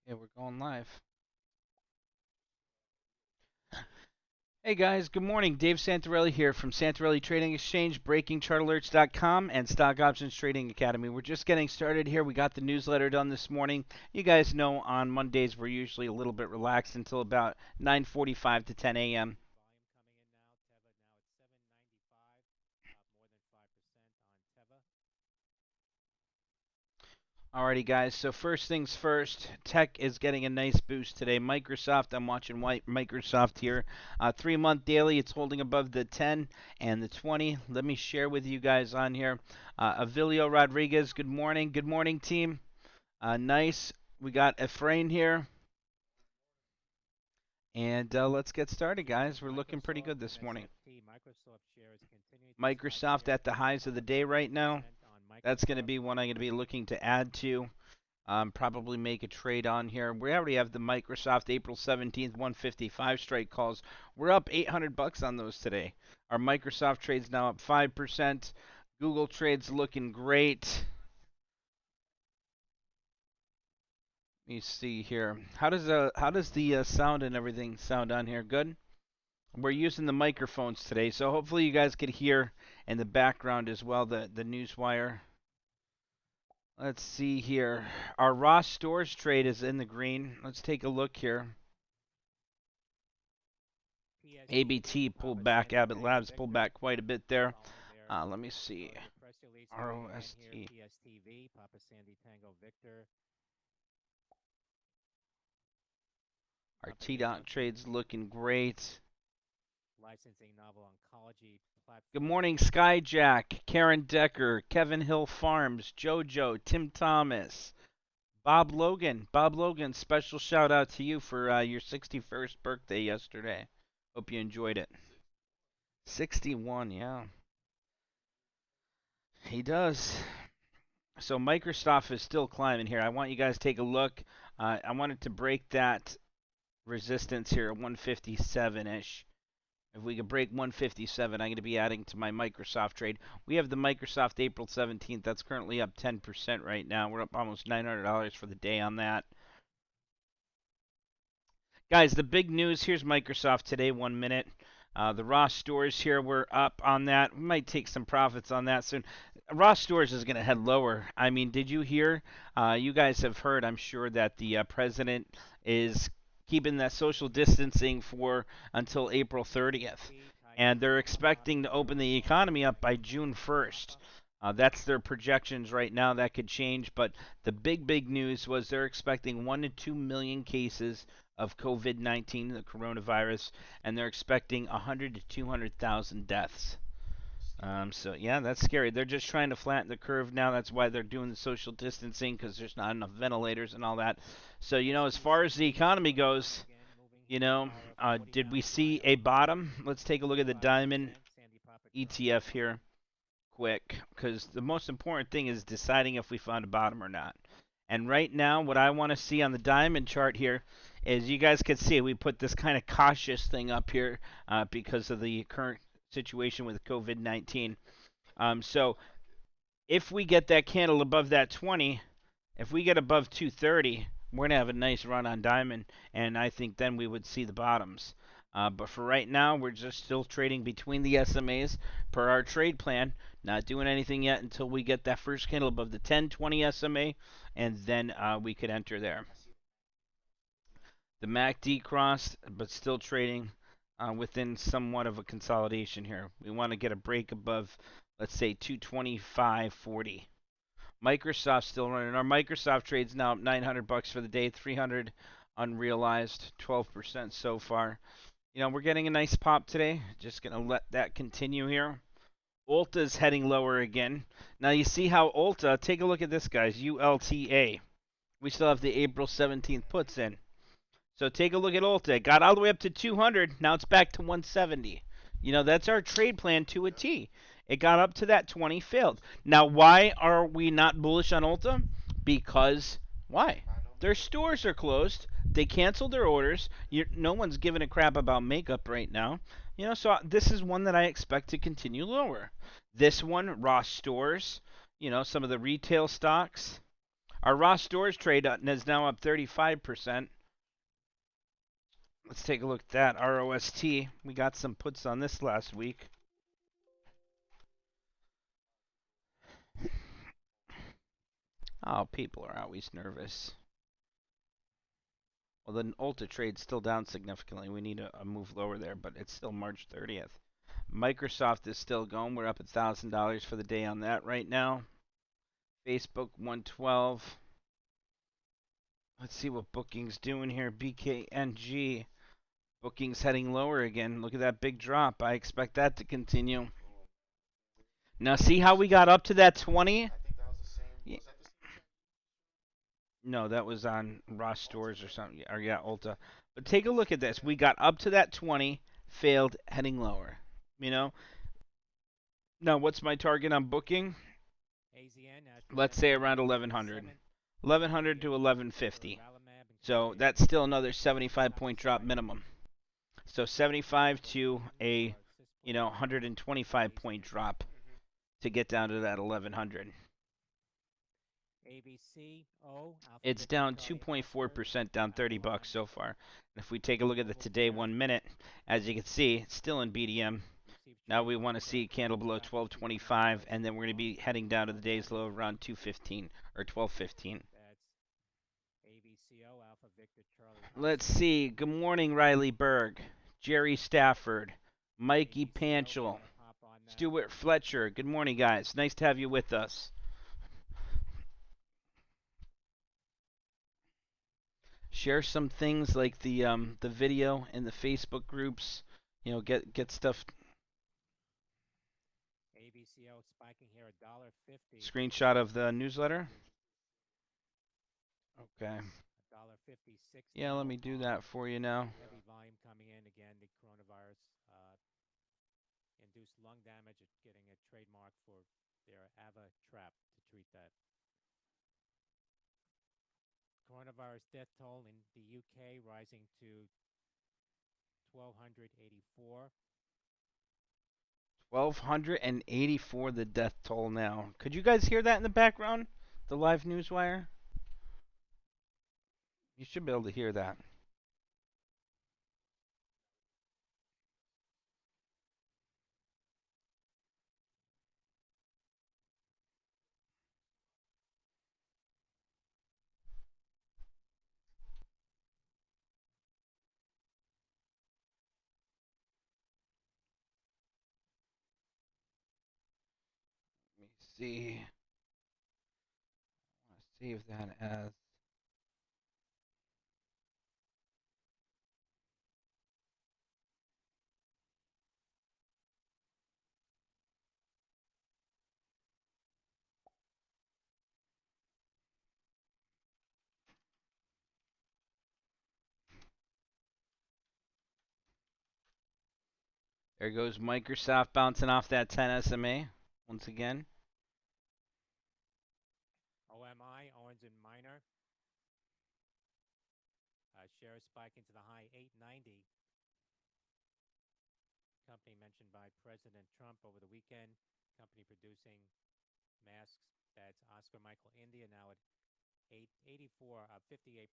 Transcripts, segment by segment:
Yeah, we're going live. Hey guys, good morning. Dave Santarelli here from Santarelli Trading Exchange, BreakingChartAlerts.com, and Stock Options Trading Academy. We're just getting started here. We got the newsletter done this morning. You guys know on Mondays we're usually a little bit relaxed until about 9:45 to 10 a.m. Alrighty, guys. So first things first, tech is getting a nice boost today. Microsoft, I'm watching Microsoft here. 3-month daily, it's holding above the 10 and the 20. Let me share with you guys on here. Avilio Rodriguez, good morning. Good morning, team. Nice. We got Efrain here. And let's get started, guys. We're looking pretty good this morning. Microsoft at the highs of the day right now. That's going to be one I'm going to be looking to add to. Probably make a trade on here. We already have the Microsoft April 17th 155 strike calls. We're up 800 bucks on those today. Our Microsoft trade's now up 5%. Google trade's looking great. Let me see here. How does the sound and everything sound on here? Good. We're using the microphones today, so hopefully you guys could hear in the background as well the news wire. Let's see here. Our Ross Stores trade is in the green. Let's take a look here. ABT pulled back. Abbott Labs pulled back quite a bit there. Let me see. ROST. Our T-Dot trade's looking great. Good morning, Skyjack, Karen Decker, Kevin Hill Farms, JoJo, Tim Thomas, Bob Logan. Bob Logan, special shout out to you for your 61st birthday yesterday. Hope you enjoyed it. 61, yeah. He does. So Microsoft is still climbing here. I want you guys to take a look. I wanted to break that resistance here at 157-ish. If we could break 157, I'm going to be adding to my Microsoft trade. We have the Microsoft April 17th. That's currently up 10% right now. We're up almost $900 for the day on that. Guys, the big news, here's Microsoft today, 1 minute. The Ross stores here, we're up on that. We might take some profits on that soon. Ross stores is going to head lower. I mean, did you hear? You guys have heard, I'm sure, that the president is keeping that social distancing for until April 30th. And they're expecting to open the economy up by June 1st. That's their projections right now. That could change. But the big news was they're expecting 1 to 2 million cases of COVID-19, the coronavirus, and they're expecting 100 to 200,000 deaths. So yeah, that's scary. They're just trying to flatten the curve now. That's why they're doing the social distancing, because there's not enough ventilators and all that. So as far as the economy goes, did we see a bottom? Let's take a look at the Diamond ETF here, quick, because the most important thing is deciding if we found a bottom or not. And right now, what I want to see on the Diamond chart here is, you guys can see we put this kind of cautious thing up here because of the current situation with COVID-19. So if we get that candle above that 20, if we get above 230, we're going to have a nice run on Diamond, and I think then we would see the bottoms. But for right now, we're just still trading between the SMAs per our trade plan. Not doing anything yet until we get that first candle above the 10-20 SMA, and then we could enter there. The MACD crossed, but still trading within somewhat of a consolidation here. We want to get a break above, let's say, 225.40. Microsoft still running. Our Microsoft trade's now up 900 bucks for the day, 300 unrealized, 12% so far. We're getting a nice pop today. Just going to let that continue here. Ulta's heading lower again. Now you see how Ulta, take a look at this, guys, ULTA. We still have the April 17th puts in. So take a look at Ulta. It got all the way up to 200. Now it's back to 170. That's our trade plan to a T. It got up to that 20, failed. Now, why are we not bullish on Ulta? Because, why? Their stores are closed. They canceled their orders. No one's giving a crap about makeup right now. So this is one that I expect to continue lower. This one, Ross Stores, some of the retail stocks. Our raw stores trade is now up 35%. Let's take a look at that. ROST. We got some puts on this last week. Oh, people are always nervous. Well, the Ulta trade's still down significantly. We need a move lower there, but it's still March 30th. Microsoft is still going. We're up $1,000 for the day on that right now. Facebook 112. Let's see what bookings doing here. BKNG. Bookings heading lower again. Look at that big drop. I expect that to continue. Now see how we got up to that 20? No, that was on Ross Stores or something. Or yeah, Ulta. But take a look at this. We got up to that 20, failed, heading lower. You know? Now, what's my target on booking? Let's say around 1100. 1100 to 1150. So that's still another 75-point drop minimum. So 75 to a 125-point drop to get down to that 1100. It's down 2.4%, down 30 bucks so far. And if we take a look at the today 1 minute, as you can see, it's still in BDM. Now we want to see a candle below 1225, and then we're going to be heading down to the day's low around 215 or 1215. Let's see. Good morning, Riley Berg, Jerry Stafford, Mikey Panchel, Stuart Fletcher. Good morning, guys. Nice to have you with us. Share some things like the video in the Facebook groups. Get stuff. Screenshot of the newsletter. Okay. Yeah, let me do that for you now. Heavy volume coming in again. The coronavirus induced lung damage. Getting a trademark for their AVA trap to treat that. Coronavirus death toll in the UK rising to 1,284. 1,284 the death toll now. Could you guys hear that in the background? The live news wire? You should be able to hear that. Let me see. I want to save that as. There goes Microsoft bouncing off that 10 SMA once again. OMI, Owens and Minor. Shares spiking to the high 890. Company mentioned by President Trump over the weekend. Company producing masks. That's Oscar Michael India now at 884, up 58%.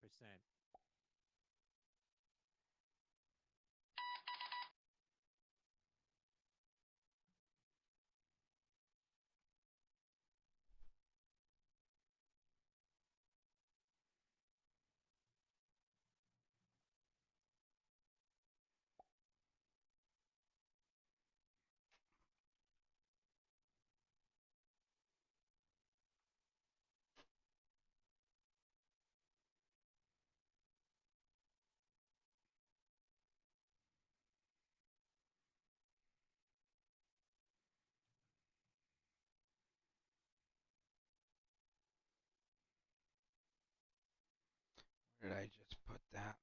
Where did I just put that?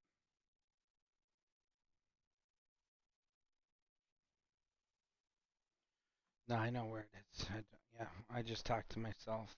No, I know where it is. Yeah, I just talked to myself.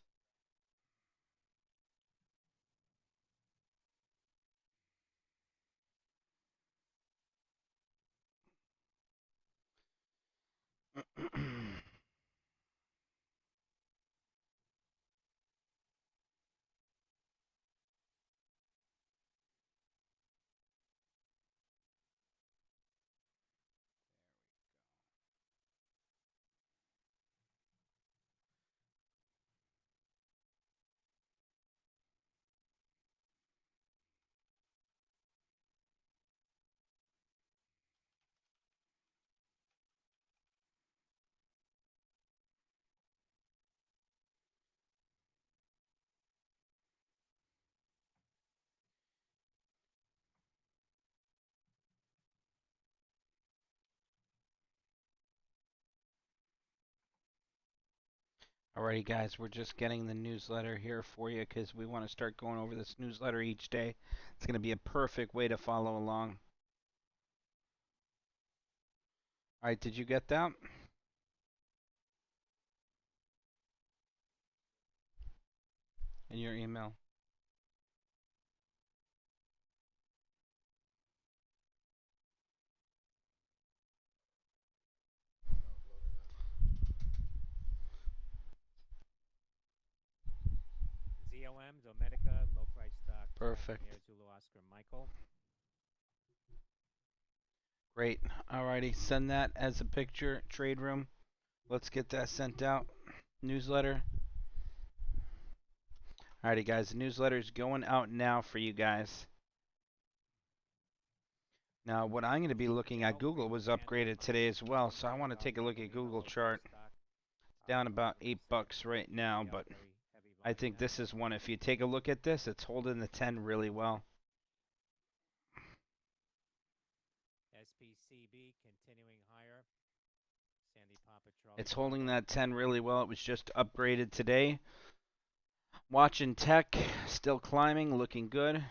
Alrighty, guys, we're just getting the newsletter here for you because we want to start going over this newsletter each day. It's going to be a perfect way to follow along. Alright, did you get that? In your email? ZOM, Zomedica, low price stock, tracking Perfect. Air Zulu Oscar Michael. Great. Alrighty, send that as a picture. Trade room. Let's get that sent out. Newsletter. Alrighty, guys, the newsletter is going out now for you guys. Now, what I'm going to be looking at, Dell Google was premium candle upgraded minus today as well, so I want to take a look at $1 Google low price chart. stock. It's down about 100% $8 right now, already up, but very heavy I volume think now. this is one. If you take a look at this, it's holding the 10 really well. SPCB continuing higher. Sandy Papa Charlie It's holding Bravo. that 10 really well. It was just upgraded today. Watching tech, still climbing, looking good.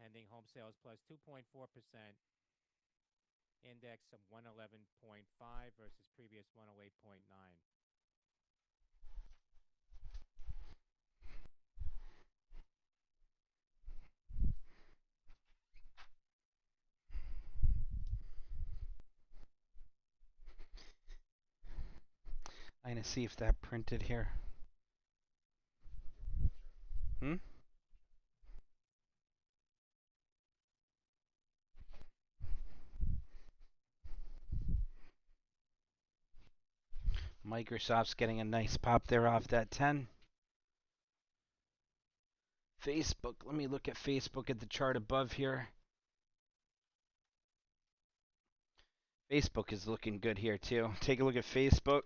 Pending home sales plus 2.4%. Index of 111.5 versus previous 108.9. I'm going to see if that printed here. Hmm? Microsoft's getting a nice pop there off that 10. Facebook, let me look at Facebook at the chart above here. Facebook is looking good here too. Take a look at Facebook.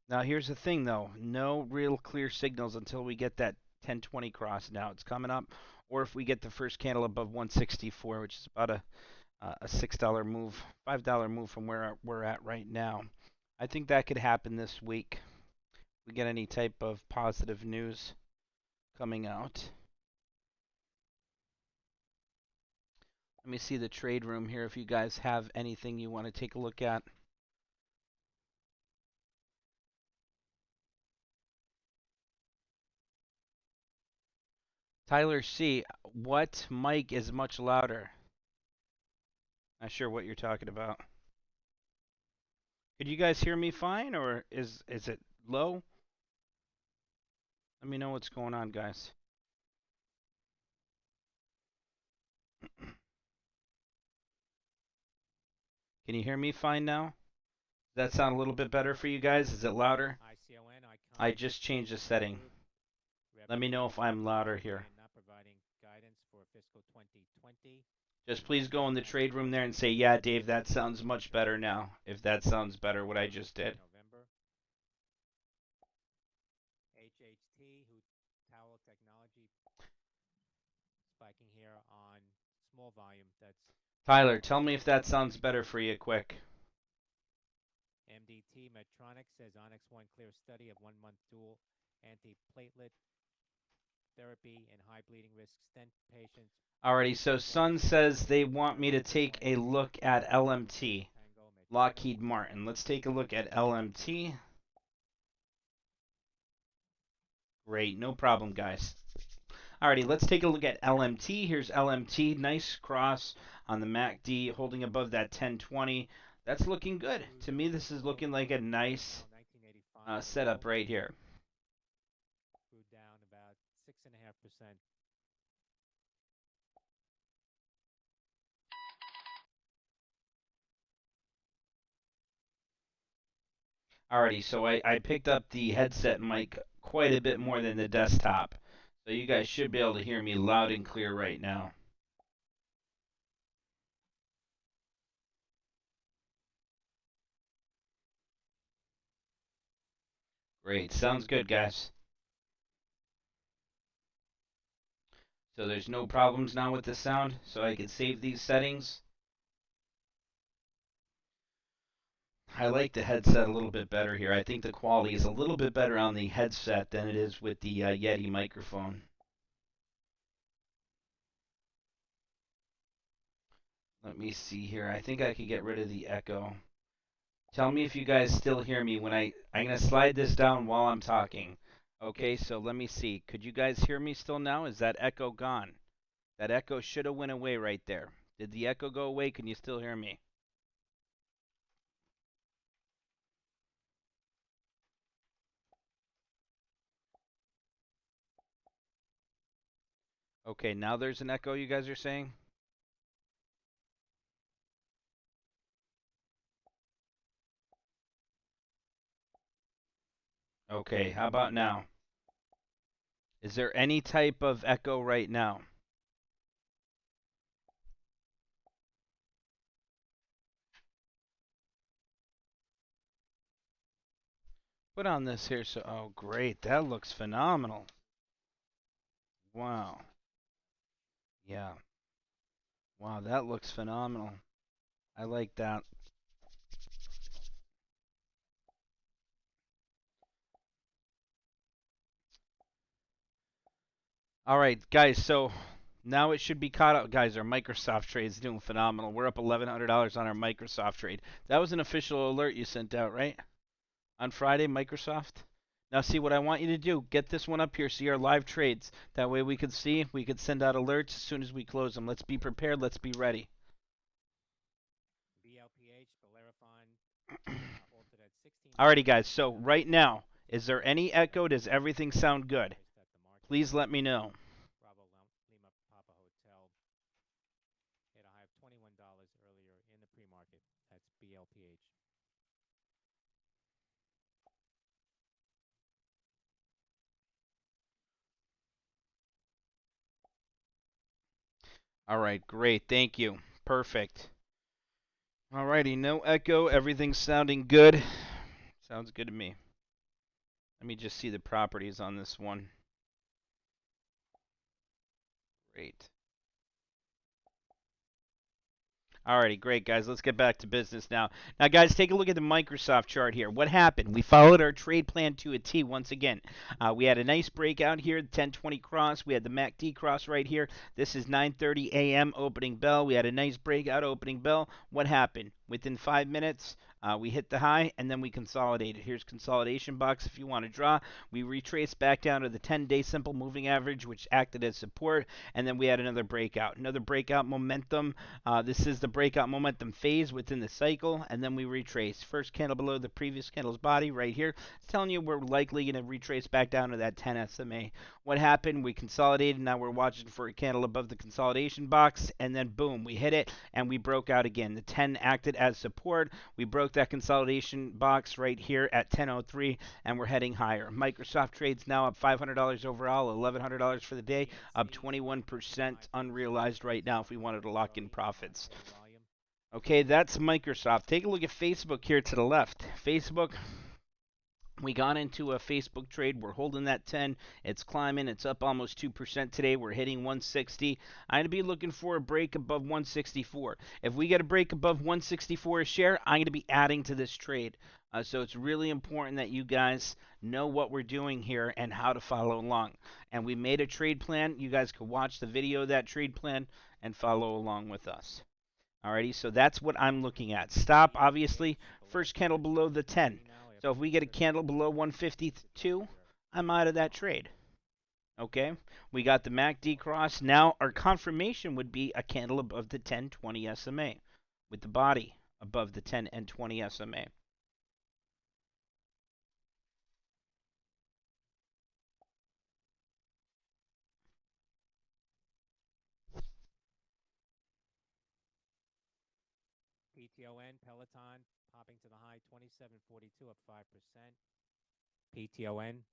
Now here's the thing though, no real clear signals until we get that 1020 cross. Now it's coming up, or if we get the first candle above 164, which is about a $6 move, $5 move from where we're at right now. I think that could happen this week. If we get any type of positive news coming out. Let me see the trade room here if you guys have anything you want to take a look at. Tyler C, what mic is much louder? Not sure what you're talking about. Could you guys hear me fine, or is it low? Let me know what's going on, guys. Can you hear me fine now? Does that sound a little bit better for you guys? Is it louder? ICON, I Iconics, just changed the Intel setting. Group. Let me Revenue know if I'm louder 3.2 here. billion, not providing guidance for fiscal 2020. Just please go in the Forecast trade room there and say, $1.8 yeah, billion Dave, that sales sounds much better now. If that sounds better, what I just did. November. HHT, who Towel Technology, spiking here on small volume. That's Tyler, tell me if that sounds $1.3 better billion. for you quick. MDT Medtronic says Onyx One clear study of 1-month dual antiplatelet therapy in high bleeding risk stent patients. Alrighty, so Sun says they want me to take a look at LMT, Lockheed Martin. Let's take a look at LMT. Great, no problem, guys. Alrighty, let's take a look at LMT. Here's LMT, nice cross on the MACD, holding above that 1020. That's looking good. To me, this is looking like a nice setup right here. Grew down about 6.5%. Alrighty, so I picked up the headset mic quite a bit more than the desktop. So you guys should be able to hear me loud and clear right now. Great, sounds good, guys. So there's no problems now with the sound. So I can save these settings. I like the headset a little bit better here. I think the quality is a little bit better on the headset than it is with the Yeti microphone. Let me see here. I think I could get rid of the echo. Tell me if you guys still hear me when I'm going to slide this down while I'm talking. Okay, so let me see. Could you guys hear me still now? Is that echo gone? That echo should have went away right there. Did the echo go away? Can you still hear me? Okay, now there's an echo, you guys are saying? Okay, how about now? Is there any type of echo right now? Put on this here. So, oh, great. That looks phenomenal. Wow. Yeah. Wow, that looks phenomenal. I like that. All right, guys. So now it should be caught up. Guys, our Microsoft trade is doing phenomenal. We're up $1,100 on our Microsoft trade. That was an official alert you sent out, right? On Friday, Microsoft. Now, see what I want you to do. Get this one up here. See our live trades. That way we could see. We could send out alerts as soon as we close them. Let's be prepared. Let's be ready. BLPH, Bellerophon, halted at Alrighty, guys. 16.99. So right now, is there any echo? Does everything sound Priced good? at the market Please let level. me know. Bravo Lima Papa Hotel hit a high of $21 earlier in the pre-market. That's BLPH. All right, great. Thank you. Perfect. Alrighty, no echo. Everything's sounding good. Sounds good to me. Let me just see the properties on this one. Great. Alrighty, great, guys. Let's get back to business now. Now, guys, take a look at the Microsoft chart here. What happened? We followed our trade plan to a T once again. We had a nice breakout here, the 1020 cross. We had the MACD cross right here. This is 9:30 a.m. opening bell. We had a nice breakout opening bell. What happened? Within 5 minutes, we hit the high and then we consolidated. Here's consolidation box if you want to draw. We retraced back down to the 10-day simple moving average, which acted as support, and then we had another breakout. Another breakout momentum. This is the breakout momentum phase within the cycle, and then we retrace. First candle below the previous candle's body right here. It's telling you we're likely going to retrace back down to that 10 SMA. What happened? We consolidated. Now we're watching for a candle above the consolidation box, and then boom, we hit it, and we broke out again. The 10 acted as support. We broke that consolidation box right here at 10:03, and we're heading higher. Microsoft trades now up $500 overall, $1,100 for the day, up PNC is trading 21% 55.06 unrealized right now if we wanted to lock in early profits. daily volume. Okay, that's Microsoft. Take a look at Facebook here to the left. Facebook, we got into a Facebook trade. We're holding that 10. It's climbing. It's up almost 2% today. We're hitting 160. I'm going to be looking for a break above 164. If we get a break above 164 a share, I'm going to be adding to this trade. So it's really important that you guys know what we're doing here and how to follow along. And we made a trade plan. You guys can watch the video of that trade plan and follow along with us. Alrighty, so that's what I'm looking at. Stop, obviously, BLPH below first candle below the 10. 253 now So if after we get a inserting candle below exit buy 152, here. I'm out of that trade. Okay, we got the MACD cross. Now our confirmation would be a candle above the 1020 SMA with the body above the 10 and 20 SMA. PTON Peloton popping to the high 27.42 up 5%. PTON.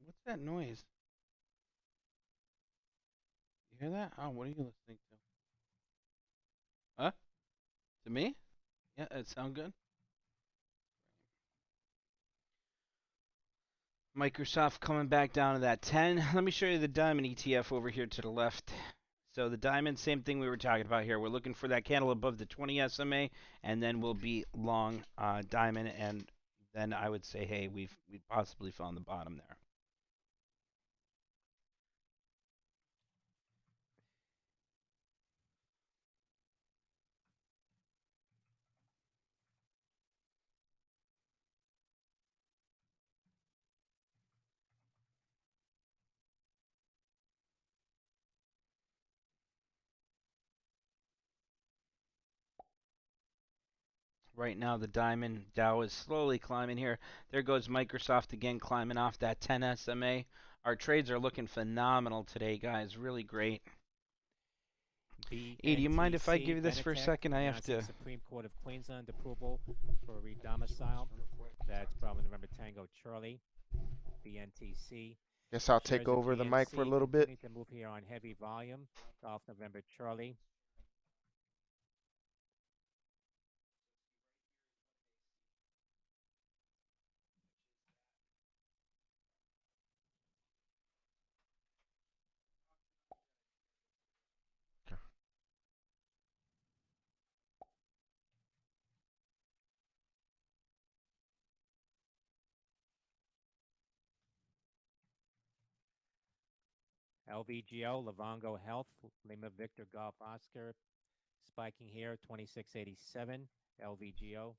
What's that noise? You hear that? Oh, what are you listening to? Huh? To me? Yeah, it sound good. Microsoft coming back down to that 10. Let me show you the Diamond ETF over here to the left. So the Diamond, same thing we were talking about here. We're looking for that candle above the 20 SMA, and then we'll be long Diamond, and then I would say, hey, we've possibly found the bottom there. Right now, the Diamond Dow is slowly climbing here. There goes Microsoft again, climbing off that 10 SMA. Our trades are looking phenomenal today, guys. Really great. Hey, do you mind if I give BNTC you this for a Benetech second? I have announcing to. Supreme Court of Queensland approval for redomicile. That's Bravo November Tango Charlie. BNTC. Guess I'll take Shares of over the mic for a BNC little bit. continuing to move here on heavy volume. Golf November Charlie. LVGO, Livongo Health, Lima Victor Golf Oscar, spiking here, 2687, LVGO.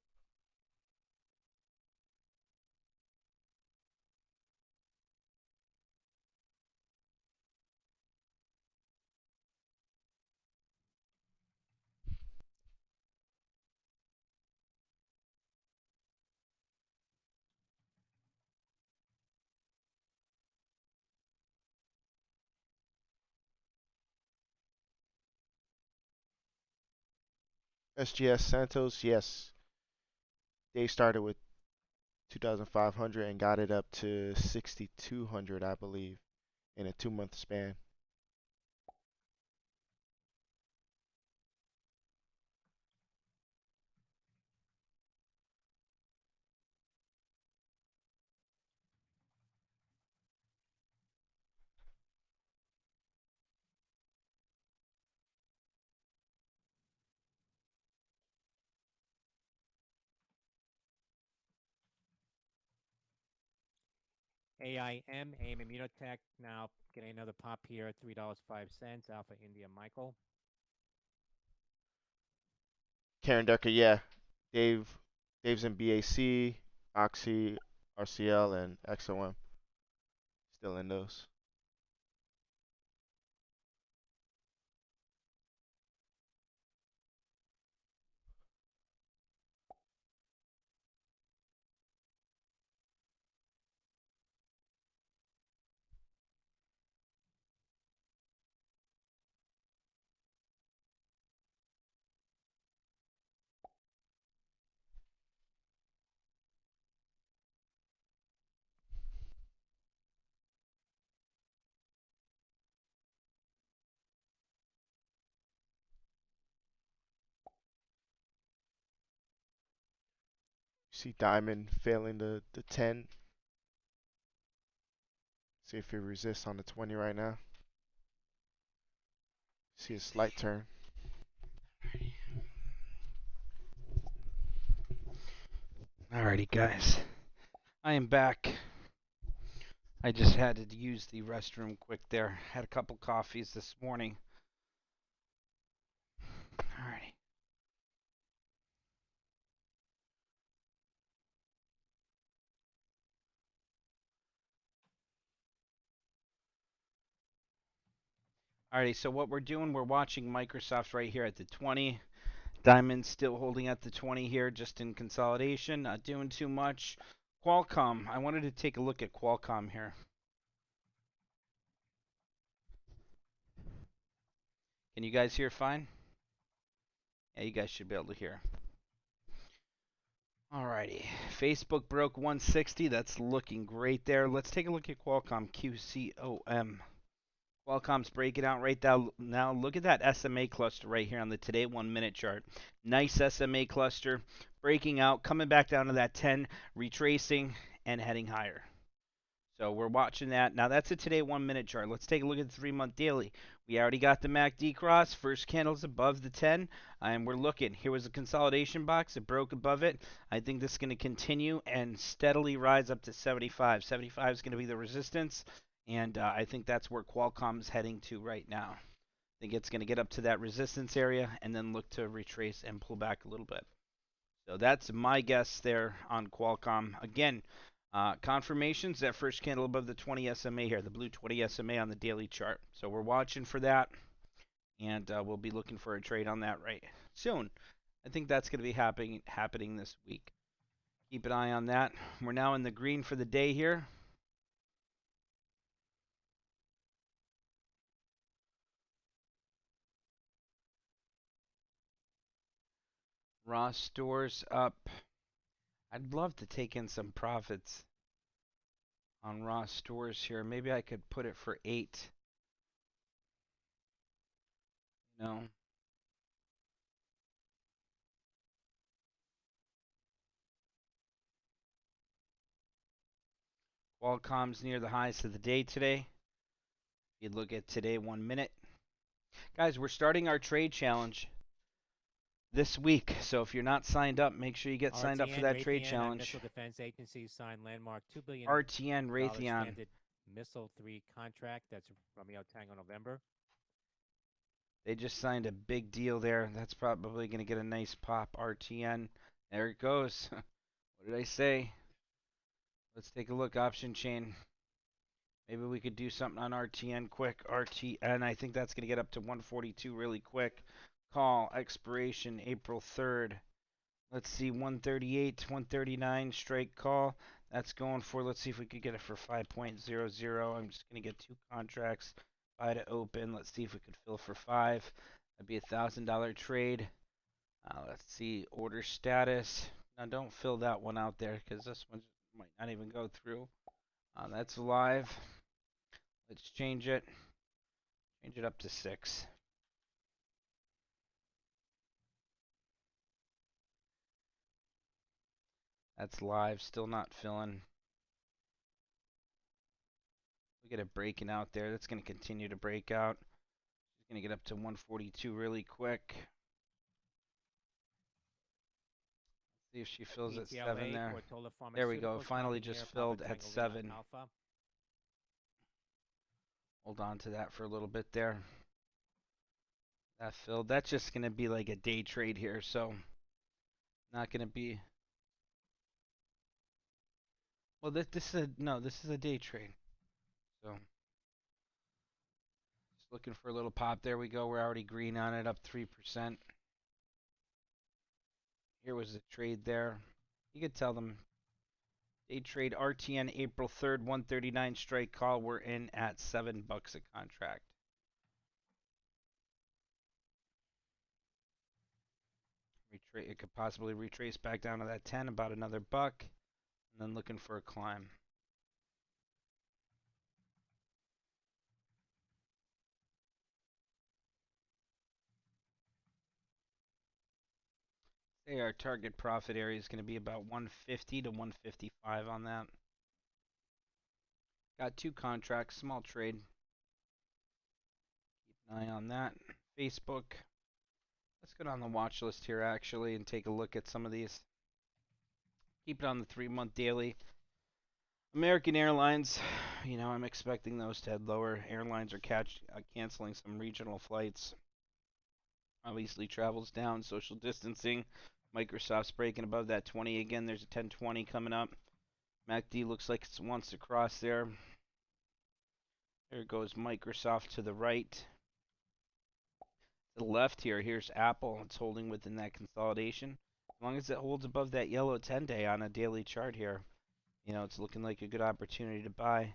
SGS Santos, yes. They started with 2,500 and got it up to 6,200, I believe, in a 2 month span. AIM Immunotech, now getting another pop here, $3.05, Alpha India Michael. Karen Decker, yeah. Dave, Dave's in BAC, Oxy, RCL, and XOM. Still in those. You see Diamond failing the 10. See if he resists on the 20 right now. See a slight turn. Alrighty, guys. I am back. I just had to use the restroom quick there. Had a couple coffees this morning. Alrighty. Alrighty, so what we're doing, we're watching Microsoft right here at the 20. Diamond still holding at the 20 here, just in consolidation, not doing too much. Qualcomm, I wanted to take a look at Qualcomm here. Can you guys hear fine? Yeah, you guys should be able to hear. Alrighty, Facebook broke 160. That's looking great there. Let's take a look at Qualcomm, QCOM. Qualcomm's breaking out right now. Look at that SMA cluster right here on the today 1 minute chart. Nice SMA cluster, breaking out, coming back down to that 10, retracing, and heading higher. So we're watching that. Now that's a today 1 minute chart. Let's take a look at the 3 month daily. We already got the MACD cross. First candle's above the 10, and we're looking. Here was a consolidation box. It broke above it. I think this is going to continue and steadily rise up to 75. 75 is going to be the resistance, and I think that's where Qualcomm is heading to right now. I think it's going to get up to that resistance area and then look to retrace and pull back a little bit. So that's my guess there on Qualcomm. Again, confirmations, that first candle above the 20 SMA here, the blue 20 SMA on the daily chart. So we're watching for that, and we'll be looking for a trade on that right soon. I think that's going to be happening this week. Keep an eye on that. We're now in the green for the day here. Ross stores up. I'd love to take in some profits on Ross stores here. Maybe I could put it for 8. No. Qualcomm's near the highs of the day today. If you look at today 1 minute. Guys, we're starting our trade challenge this week. So if you're not signed up, make sure you get signed up for RTN, that trade Raytheon, and challenge. Missile Defense Agency signed landmark $2 billion RTN, Raytheon. standard Missile 3 contract. That's Romeo Tango November. They just signed a big deal there. That's probably going to get a nice pop. RTN. There it goes. What did I say? Let's take a look. Option chain. Maybe we could do something on RTN quick. RTN, I think that's going to get up to 142 really quick. Call expiration April 3rd. Let's see, 138, 139 strike call. That's going for, let's see if we could get it for 5.00. I'm just going to get 2 contracts. Buy to open. Let's see if we could fill for 5. That'd be $1,000 trade. Let's see, order status. Now don't fill that one out there because this one might not even go through. That's live. Let's change it. Change it up to 6. That's live. Still not filling. Look at it breaking out there. That's going to continue to break out. It's going to get up to 142 really quick. See if she fills at 7 there. There we go. Finally just filled at 7. Hold on to that for a little bit there. That filled. That's just going to be like a day trade here, so not going to be. Well, this is a day trade. So just looking for a little pop. There we go. We're already green on it, up 3%. Here was the trade there. You could tell them day trade RTN April 3rd, 139 strike call. We're in at $7 a contract. It could possibly retrace back down to that 10, about another buck, and then looking for a climb. Say our target profit area is going to be about 150 to 155 on that. Got 2 contracts, small trade. Keep an eye on that. Facebook. Let's go down the watch list here actually and take a look at some of these. Keep it on the 3-month daily. American Airlines, I'm expecting those to head lower. Airlines are canceling some regional flights. Obviously, travel's down, social distancing. Microsoft's breaking above that 20 again. There's a 1020 coming up. MACD looks like it wants to cross there. There goes Microsoft to the right. To the left here, here's Apple. It's holding within that consolidation. As long as it holds above that yellow 10-day on a daily chart here, it's looking like a good opportunity to buy.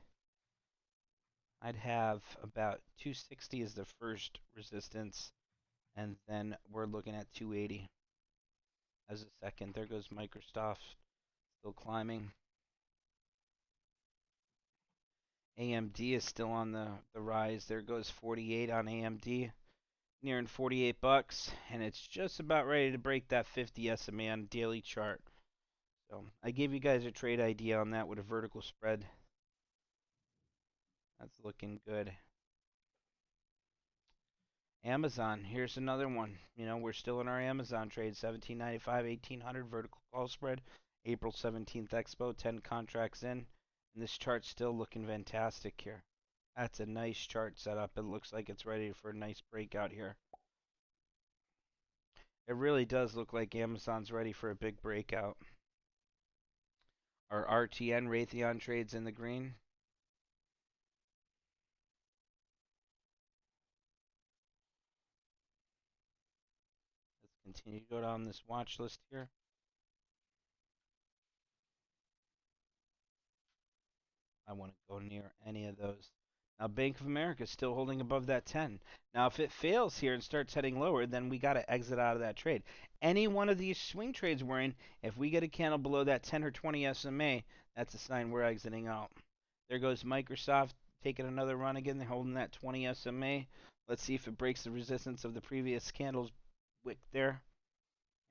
I'd have about 260 as the first resistance, and then we're looking at 280 as a second. There goes Microsoft, still climbing. AMD is still on the rise. There goes 48 on AMD, nearing 48 bucks, and it's just about ready to break that 50 SMA on daily chart. So I gave you guys a trade idea on that with a vertical spread. That's looking good. Amazon, here's another one. You know, we're still in our Amazon trade, 1795, 1800 vertical call spread, April 17th expo, 10 contracts in, and this chart's still looking fantastic here. That's a nice chart setup. It looks like it's ready for a nice breakout here. It really does look like Amazon's ready for a big breakout. Our RTN Raytheon trades in the green. Let's continue to go down this watch list here. I want to go near any of those. Now, Bank of America is still holding above that 10. Now, if it fails here and starts heading lower, then we got to exit out of that trade. Any one of these swing trades we're in, if we get a candle below that 10 or 20 SMA, that's a sign we're exiting out. There goes Microsoft taking another run again. They're holding that 20 SMA. Let's see if it breaks the resistance of the previous candle's wick there.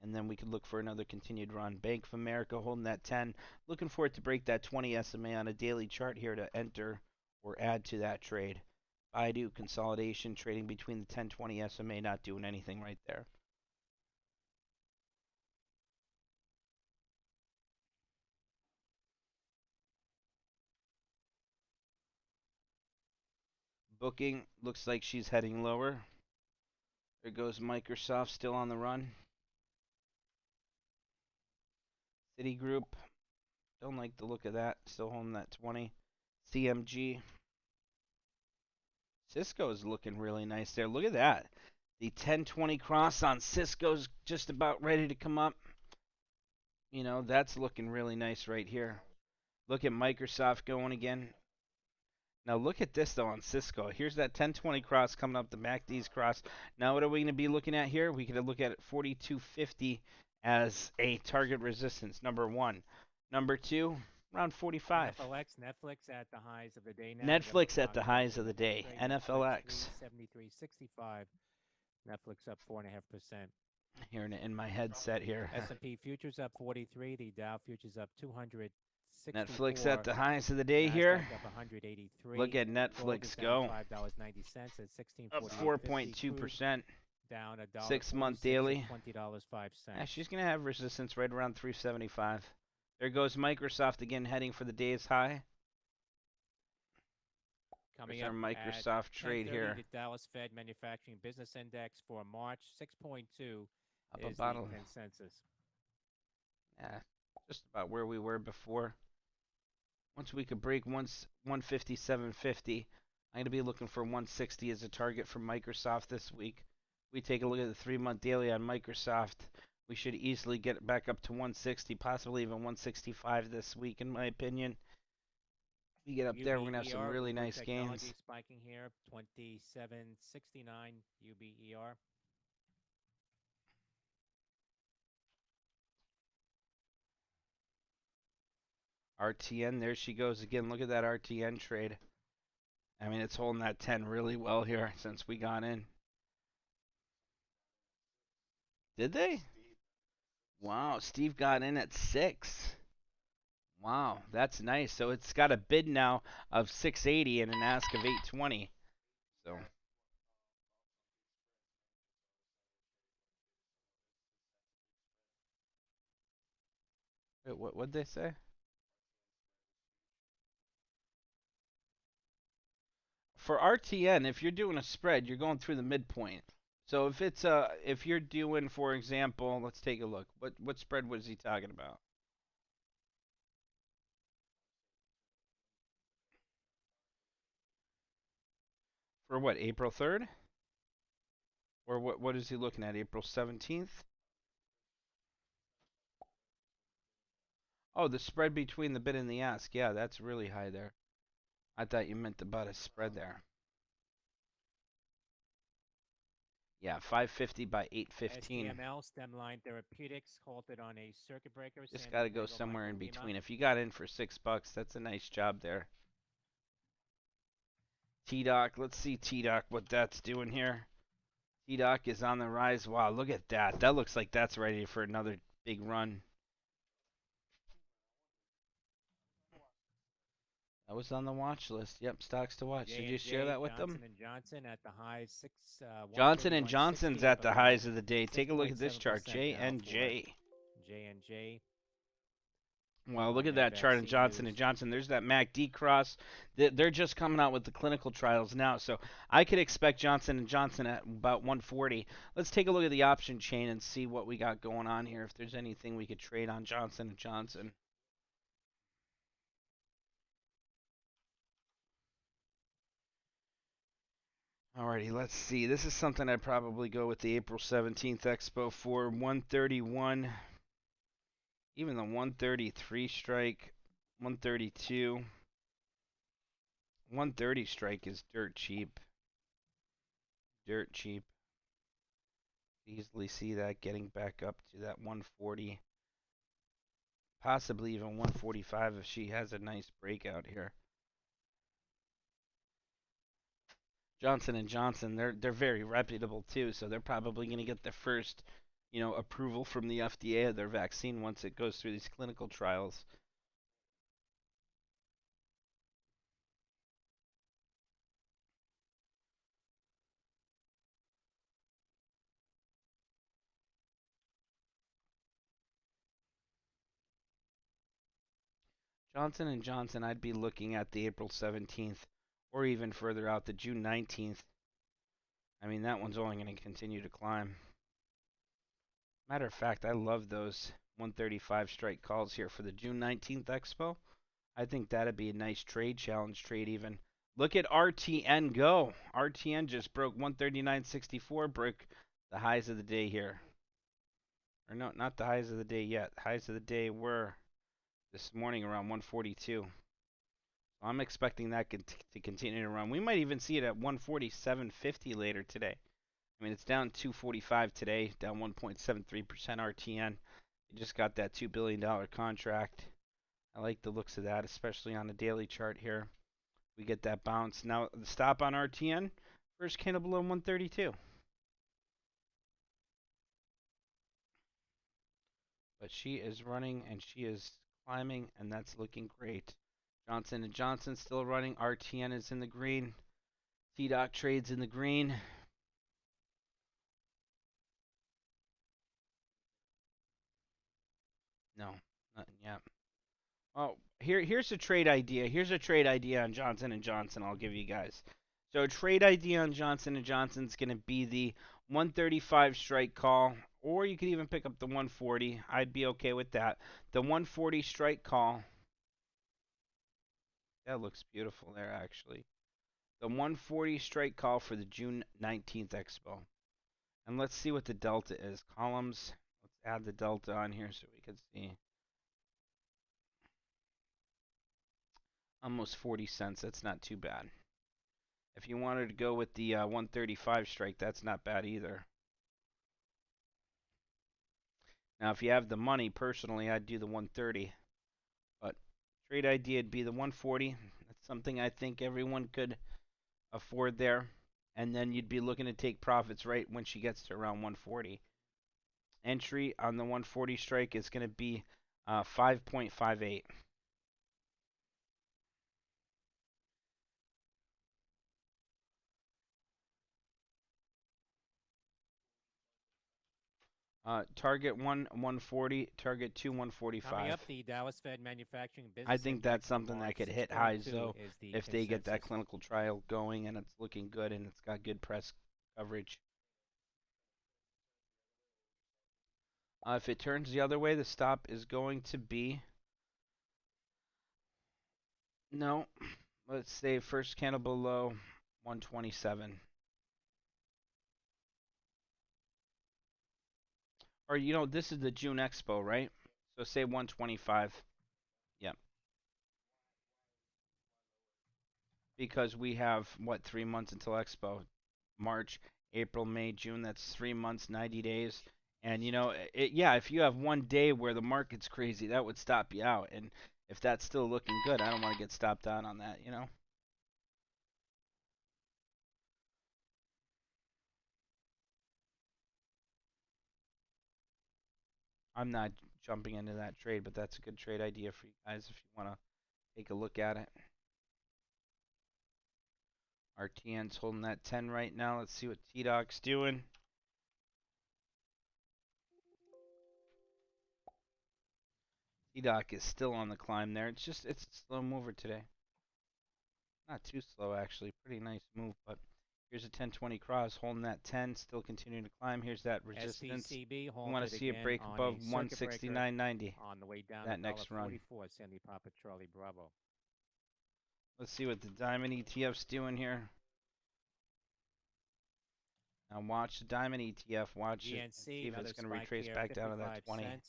And then we could look for another continued run. Bank of America holding that 10. Looking for it to break that 20 SMA on a daily chart here to enter or add to that trade. Baidu consolidation trading between the 10-20 SMA, not doing anything right there. Booking looks like she's heading lower. There goes Microsoft still on the run. Citigroup, don't like the look of that. Still holding that 20. CMG. Cisco is looking really nice there. Look at that. The 10-20 cross on Cisco's just about ready to come up. You know, that's looking really nice right here. Look at Microsoft going again. Now look at this though on Cisco. Here's that 10-20 cross coming up, the MACD's cross. Now what are we going to be looking at here? We could look at 42.50 as a target resistance, number one. Number two, around 45. Netflix at the highs of the day now. Netflix at the highs of the day. NFLX. 73.65. Netflix up 4.5%. Hearing it in my headset here. S&P futures up 43. The Dow futures up 264. Netflix at the highs of the day here. Up 183. Look at Netflix go. $5.90 at 16.48. Up 4.2%. Down $1. 6-month daily. $20.05. Yeah, she's gonna have resistance right around 375. There goes Microsoft again, heading for the day's high. Coming There's up our Microsoft trade here. The Dallas Fed Manufacturing Business Index for March 6.2 Up is a bottle. the consensus. Yeah, just about where we were before. Once we could break 157.50, I'm going to be looking for 160 as a target for Microsoft this week. We take a look at the 3-month daily on Microsoft. We should easily get back up to 160, possibly even 165 this week, in my opinion. We get up there, we're going to have some really nice gains. Spiking here, 27.69 UBER. RTN, there she goes again. Look at that RTN trade. I mean, it's holding that 10 really well here since we got in. Did they? Wow, Steve got in at 6. Wow, that's nice. So it's got a bid now of 680 and an ask of 820. So wait, what'd they say? For RTN, if you're doing a spread, you're going through the midpoint. So if you're doing, for example, let's take a look. What spread was he talking about? For what, April 3rd? Or what is he looking at? April 17th? Oh, the spread between the bid and the ask. Yeah, that's really high there. I thought you meant about a spread there. Yeah, 550 by 815. STML, Stemline Therapeutics, halted on a circuit breaker. Just got to go somewhere in between. If you got in for $6, that's a nice job there. T-Doc, let's see T-Doc what that's doing here. T-Doc is on the rise. Wow, look at that. That looks like that's ready for another big run. That was on the watch list. Yep, stocks to watch. Did J you and share J that with them? Johnson and Johnson at the high Johnson and 131.60 Johnson's up at the about highs of the day. Take a look at this chart. 6.7% J now and for J. J and J Well, look on at that that chart in vaccine Johnson news. and Johnson. There's that MACD cross. They're just coming out with the clinical trials now, so I could expect Johnson and Johnson at about 140. Let's take a look at the option chain and see what we got going on here. If there's anything we could trade on Johnson and Johnson. Alrighty, let's see. This is something I'd probably go with the April 17th Expo for 131, even the 133 strike, 132. 130 strike is dirt cheap. Dirt cheap. Easily see that getting back up to that 140, possibly even 145 if she has a nice breakout here. Johnson and Johnson, they're very reputable too, so they're probably going to get the first, approval from the FDA of their vaccine once it goes through these clinical trials. Johnson and Johnson, I'd be looking at the April 17th or even further out the June 19th. I mean, that one's only going to continue to climb. Matter of fact, I love those 135 strike calls here for the June 19th Expo. I think that'd be a nice trade challenge trade even. Look at RTN go. RTN just broke 139.64, broke the highs of the day here. Or no, not the highs of the day yet. The highs of the day were this morning around 142. So I'm expecting that to continue to run. We might even see it at 147.50 later today. I mean, it's down 245 today, down 1.73% RTN. You just got that $2 billion contract. I like the looks of that, especially on the daily chart here. We get that bounce. Now, the stop on RTN, first candle below 132. But she is running and she is climbing, and that's looking great. Johnson & Johnson still running. RTN is in the green. T-Doc trades in the green. No, nothing yet. Oh, here's a trade idea. Here's a trade idea on Johnson and Johnson. I'll give you guys. So a trade idea on Johnson and Johnson is going to be the 135 strike call, or you could even pick up the 140. I'd be okay with that. The 140 strike call. That looks beautiful there, actually. The 140 strike call for the June 19th Expo. And let's see what the delta is. Columns. Let's add the delta on here so we can see. Almost 40 cents. That's not too bad. If you wanted to go with the 135 strike, that's not bad either. Now, if you have the money, personally, I'd do the 130. But trade idea would be the 140. That's something I think everyone could afford there. And then you'd be looking to take profits right when she gets to around 140. Entry on the 140 strike is going to be 5.58. Target 1, 140. Target 2, Coming 145. up, the Dallas Fed Manufacturing I Business think that's Index for something that March could hit highs, 6.2 though, is the if they get that consensus. clinical trial going and it's looking good and it's got good press coverage. If it turns the other way, the stop is going to be, no, let's say first candle below 127. Or, this is the June Expo, right? So say 125. Yep. Because we have, what, 3 months until Expo? March, April, May, June. That's 3 months, 90 days. And yeah, if you have one day where the market's crazy, that would stop you out. And if that's still looking good, I don't want to get stopped out on that. I'm not jumping into that trade, but that's a good trade idea for you guys if you want to take a look at it. RTN's holding that 10 right now. Let's see what T-Doc's doing. T-Doc is still on the climb there. It's a slow mover today. Not too slow actually. Pretty nice move, but here's a 10-20 cross holding that 10, still continuing to climb. Here's that resistance. SPCB We want to halted see it again break on above the circuit breaker 169.90. on the way down to That next run. $1.44. Sandy Papa Charlie Bravo. Let's see what the Diamond ETF's doing here. Now watch the Diamond ETF. Watch it and see GNC, if another it's going to spike retrace here, back down to that 55 20. cents.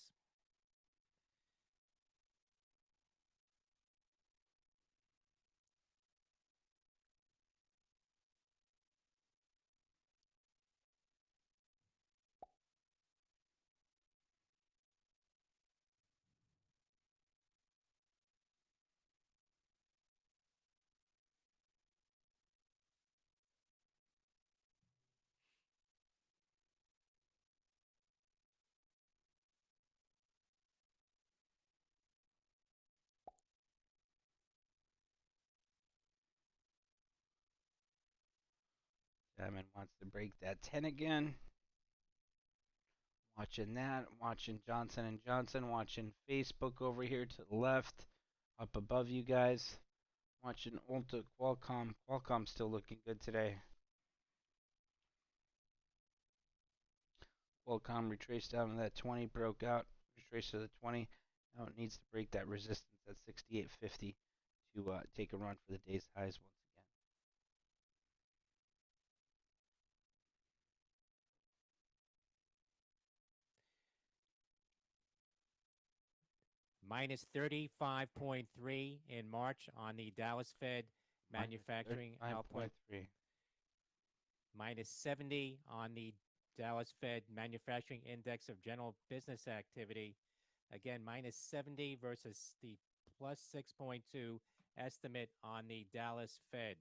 Diamond wants to break that 10 again. Watching that. Watching Johnson and Johnson. Watching Facebook over here to the left, up above you guys. Watching Ulta, Qualcomm. Qualcomm still looking good today. Qualcomm retraced down to that 20, broke out, retraced to the 20. Now it needs to break that resistance at 68.50 to take a run for the day's highs once again. Minus 35.3 in March on the Dallas Fed manufacturing output. Minus 70 on the Dallas Fed manufacturing index of general business activity. Again, minus 70 versus the plus 6.2 estimate on the Dallas Fed.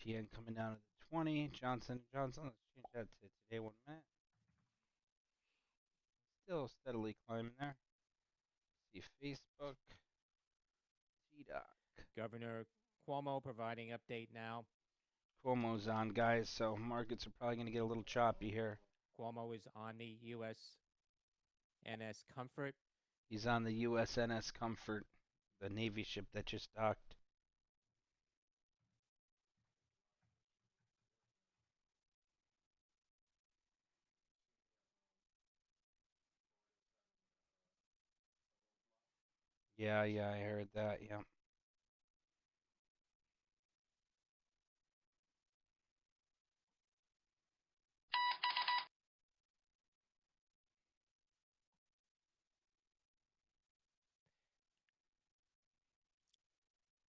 RTN coming down to the 20. Johnson Johnson. Let's change that to today 1 minute. Still steadily climbing there. See Facebook. T-Doc. Governor Cuomo providing update now. Cuomo's on, guys, so markets are probably going to get a little choppy here. Cuomo is on the USNS Comfort. He's on the USNS Comfort, the Navy ship that just docked. Yeah, I heard that. Yeah.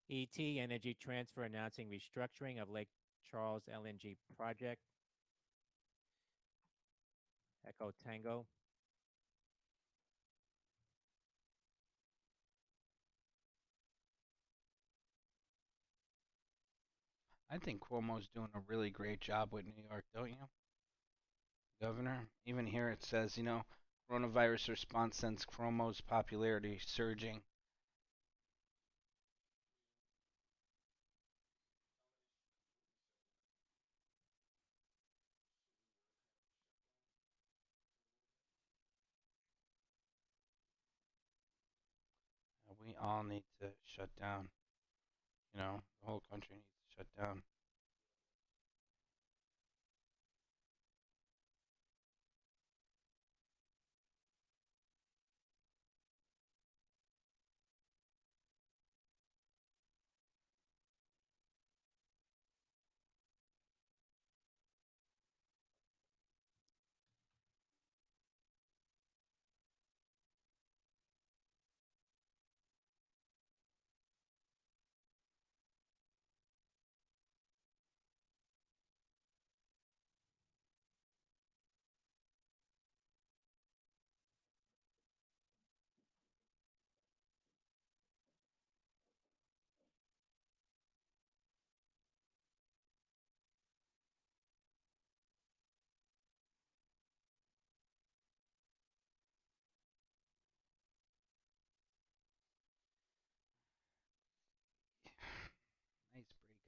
ET Energy Transfer announcing restructuring of Lake Charles LNG project. Echo Tango. I think Cuomo's doing a really great job with New York, don't you, Governor? Even here it says, coronavirus response sends Cuomo's popularity surging. We all need to shut down. The whole country needs to shut down.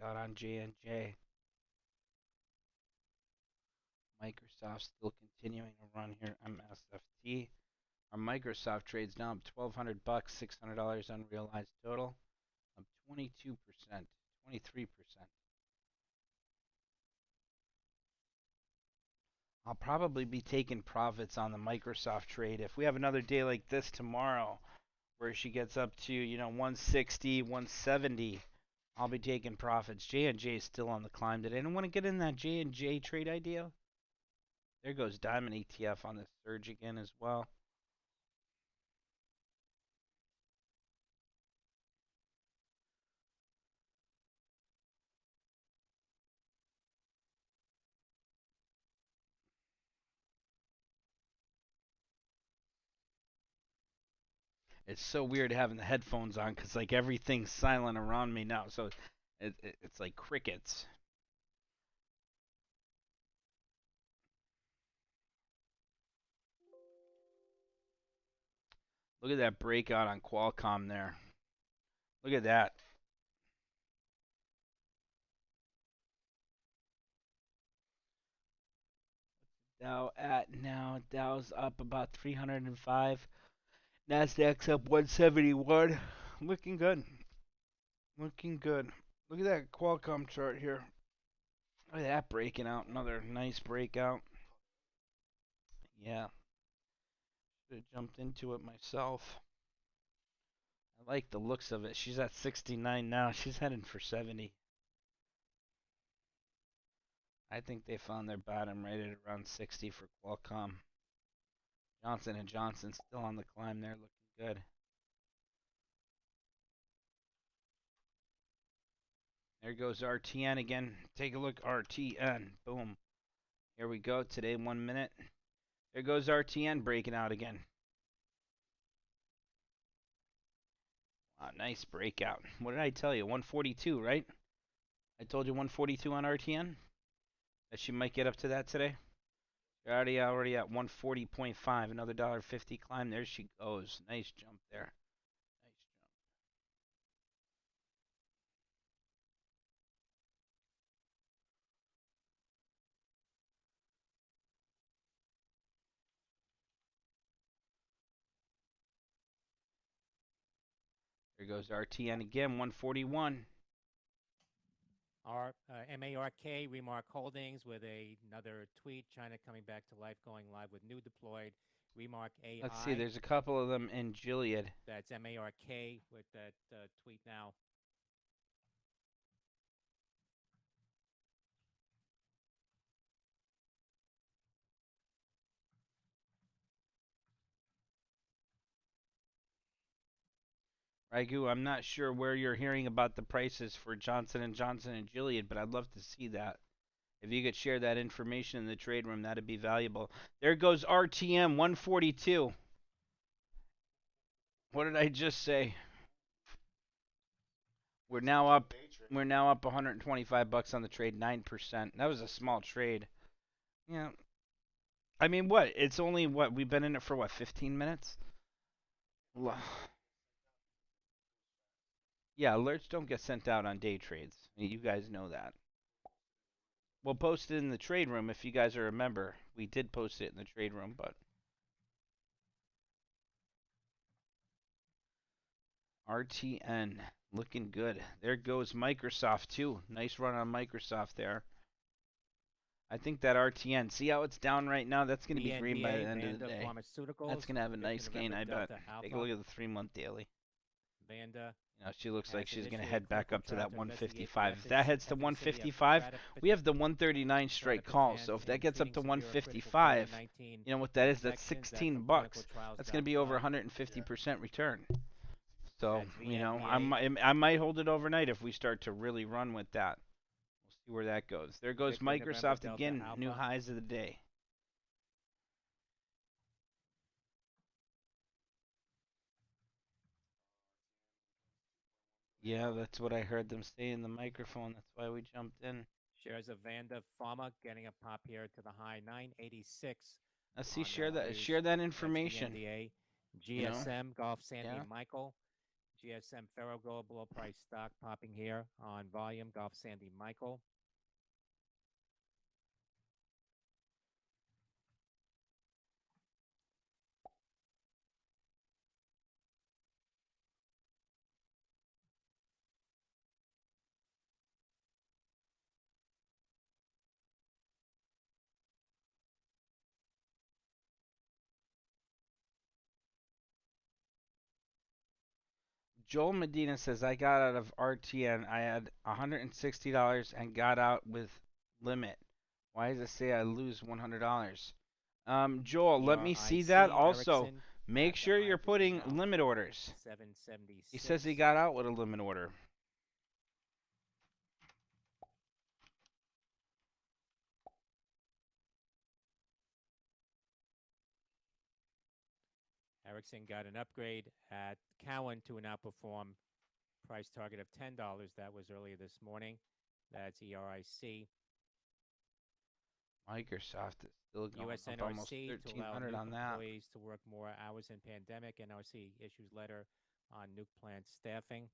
got on J&J. Microsoft still continuing to run here. MSFT. Our Microsoft trades now up 1,200 bucks, $600 unrealized total, up 22%, 23%. I'll probably be taking profits on the Microsoft trade if we have another day like this tomorrow, where she gets up to 160, 170. I'll be taking profits. J&J is still on the climb today. I don't want to get in that J&J trade idea. There goes Diamond ETF on the surge again as well. It's so weird having the headphones on because like everything's silent around me now, so it's like crickets. Look at that breakout on Qualcomm there. Look at that. Dow at now. Dow's up about 305. Nasdaq's up 171. Looking good. Looking good. Look at that Qualcomm chart here. Look at that breaking out. Another nice breakout. Yeah. Should have jumped into it myself. I like the looks of it. She's at 69 now. She's heading for 70. I think they found their bottom right at around 60 for Qualcomm. Johnson & Johnson still on the climb there, looking good. There goes RTN again. Take a look, RTN. Boom. Here we go. Today, 1 minute. There goes RTN breaking out again. Wow, nice breakout. What did I tell you? 142, right? I told you 142 on RTN? That she might get up to that today? You're already at 140.5. Another $1.50 climb. There she goes. Nice jump there. Nice jump. There goes RTN again, 141. MARK, Remark Holdings, with another tweet. China coming back to life, going live with new deployed Remark Let's see, AI. there's a couple of them in Gilead. That's MARK with that tweet now. Raigu, I'm not sure where you're hearing about the prices for Johnson & Johnson and Gilead, but I'd love to see that. If you could share that information in the trade room, that'd be valuable. There goes RTM 142. What did I just say? We're now up we're now up 125 bucks on the trade, 9%. That was a small trade. Yeah. I mean, what? It's only what? We've been in it for what? 15 minutes? Yeah, alerts don't get sent out on day trades. You guys know that. We'll post it in the trade room if you guys are a member. We did post it in the trade room, but RTN looking good. There goes Microsoft too. Nice run on Microsoft there. I think that RTN, see how it's down right now? That's going to be green by the end of the Vanda day. Pharmaceuticals. That's going to have a 5th nice gain, November, I bet. Delta Take a Alpha. look at the 3-month daily. Vanda She looks like has she's going to initiated head back clinical up to trial that to investigate the 155. If that heads to efficacy of 155, we have the 139 strike call. So if that gets up to 155, you know what that is? That's 16 bucks. That's going to be over 150% return. So, I might hold it overnight if we start to really run with that. We'll see where that goes. There goes Microsoft again, new highs of the day. Yeah, that's what I heard them say in the microphone. That's why we jumped in. Shares of Vanda Pharma getting a pop here to the high 986. Let's see, share that information. NDA. You know? GSM, Golf Sandy Yeah. Michael. GSM Ferrogold below price stock popping here on volume. Golf Sandy Michael. Joel Medina says I got out of RTN. I had $160 and got out with limit. Why does it say I lose $100? Joel, let me see that. ERIC Also, Erickson make at the sure you're IBD putting now, limit orders. He says he 776. got out with a limit order. Erickson got an upgrade at Cowan to an outperform price target of $10. That was earlier this morning. That's ERIC. Microsoft is still going up almost USNRC to allow 1,300 nuke on that. employees to work more hours in pandemic. NRC issues letter on nuke plant staffing.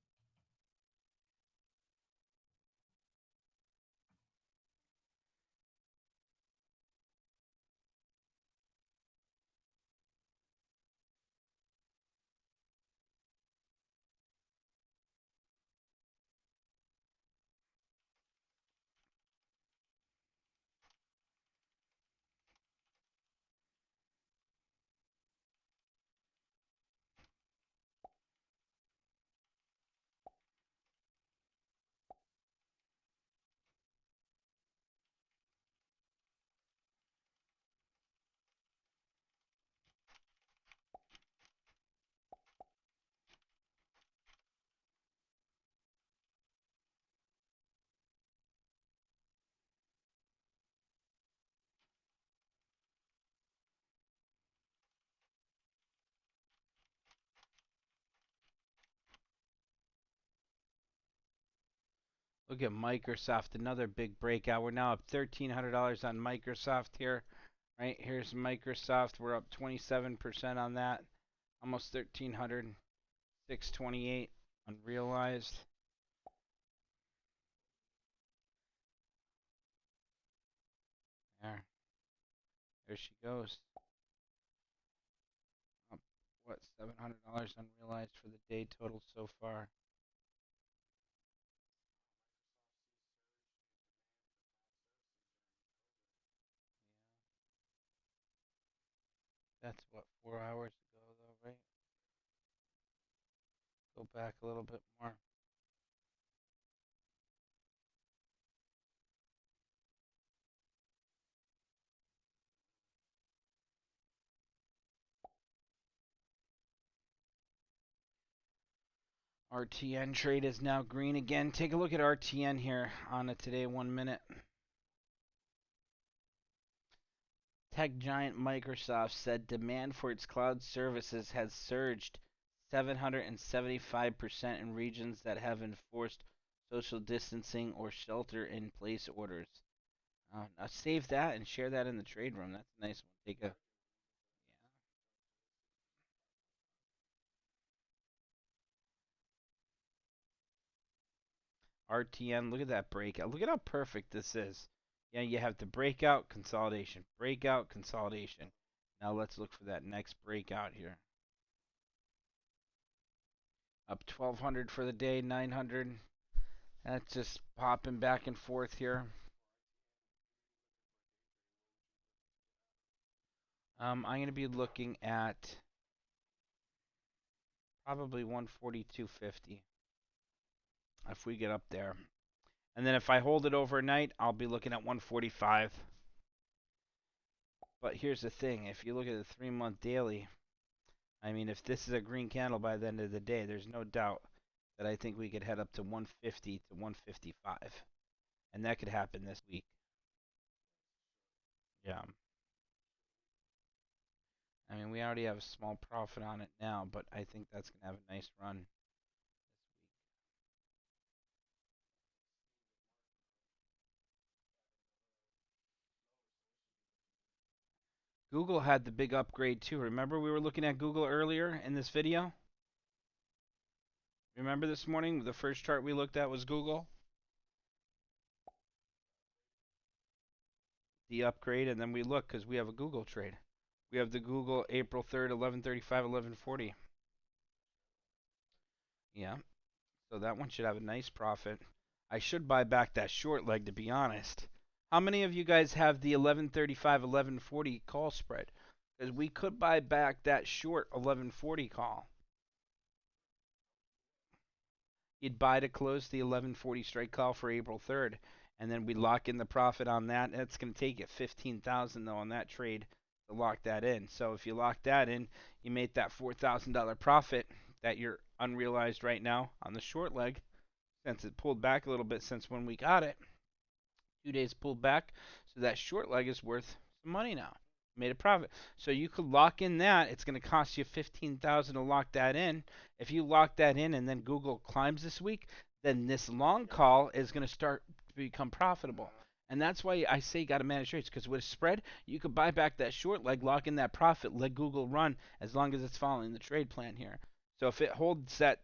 Look at Microsoft, another big breakout. We're now up $1,300 on Microsoft here. Right here's Microsoft. We're up 27% on that. Almost 1,300. 628 unrealized. There she goes. Up, what, $700 unrealized for the day total so far. That's what, 4 hours ago though, right? Go back a little bit more. RTN trade is now green again. Take a look at RTN here on a today 1 minute. Tech giant Microsoft said demand for its cloud services has surged 775% in regions that have enforced social distancing or shelter in place orders. Now save that and share that in the trade room. That's a nice one. Take a RTN. Look at that breakout. Look at how perfect this is. Yeah, you have the breakout, consolidation, breakout, consolidation. Now let's look for that next breakout here. Up 1,200 for the day, 900. That's just popping back and forth here. I'm going to be looking at probably 142.50 if we get up there. And then if I hold it overnight, I'll be looking at 145. But here's the thing. If you look at the 3-month daily, I mean, if this is a green candle by the end of the day, there's no doubt that I think we could head up to 150 to 155. And that could happen this week. Yeah. I mean, we already have a small profit on it now, but I think that's going to have a nice run this week. Google had the big upgrade too. Remember we were looking at Google earlier in this video? Remember this morning, the first chart we looked at was Google, the upgrade, and then we look because we have a Google trade. We have the Google April 3rd, 11:35, 11:40. Yeah, so that one should have a nice profit. I should buy back that short leg to be honest. How many of you guys have the 11:35, 11:40 call spread? Because we could buy back that short 11:40 call. You'd buy to close the 11:40 strike call for April 3rd, and then we lock in the profit on that. That's going to take it 15,000 though on that trade to lock that in. So if you lock that in, you make that $4,000 profit that you're unrealized right now on the short leg since it pulled back a little bit since when we got it. 2 days pulled back, so that short leg is worth some money now. Made a profit. So you could lock in that. It's going to cost you 15,000 to lock that in. If you lock that in and then Google climbs this week, then this long call is going to start to become profitable. And that's why I say you got to manage trades because with a spread, you could buy back that short leg, lock in that profit, let Google run as long as it's following the trade plan here. So if it holds that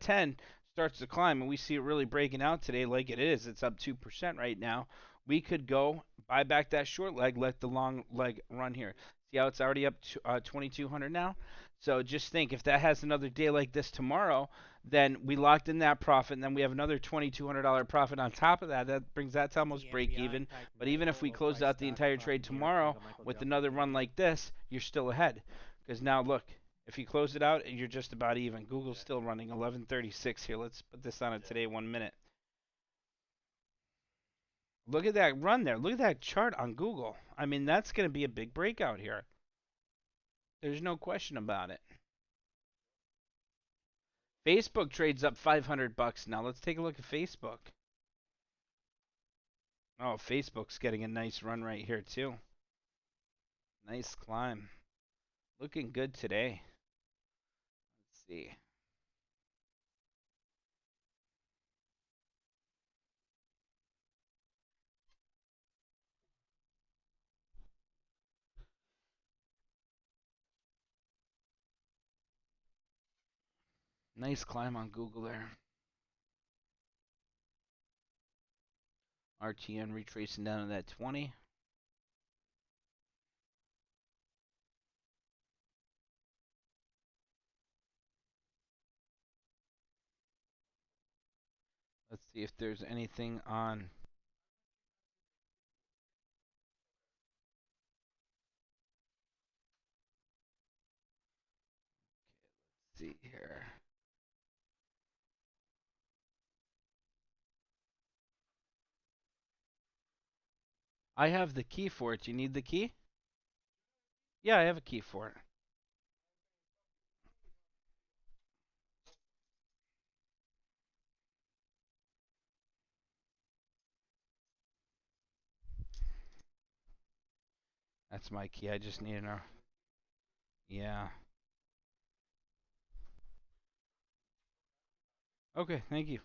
10, starts to climb, and we see it really breaking out today like it is, it's up 2% right now, we could go buy back that short leg, let the long leg run here. See how it's already up to 2,200 now? So just think if that has another day like this tomorrow, then we locked in that profit, and then we have another $2,200 profit on top of that. That brings that to almost break even. But even if we close out the entire trade tomorrow with another run like this, you're still ahead. Because now look, if you close it out, you're just about even. Google's still running 11:36 here. Let's put this on a today 1 minute. Look at that run there. Look at that chart on Google. I mean, that's going to be a big breakout here. There's no question about it. Facebook trades up 500 bucks now. Let's take a look at Facebook. Oh, Facebook's getting a nice run right here too. Nice climb. Looking good today. Let's see. Nice climb on Google there. RTN retracing down to that 20. Let's see if there's anything on. Let's see here. I have the key for it. You need the key? Yeah, I have a key for it. That's my key. I just need to know. Yeah. Okay, thank you.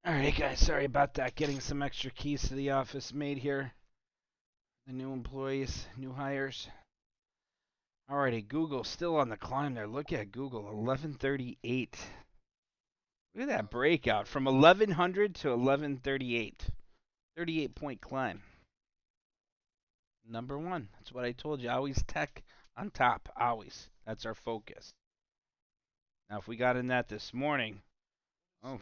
Alright, guys. Sorry about that. Getting some extra keys to the office made here. The new employees, new hires. Alrighty, Google still on the climb there. Look at Google, 1138. Look at that breakout from 1100 to 1138. 38-point climb. Number one. That's what I told you. Always tech on top. Always. That's our focus. Now, if we got in that this morning, oh,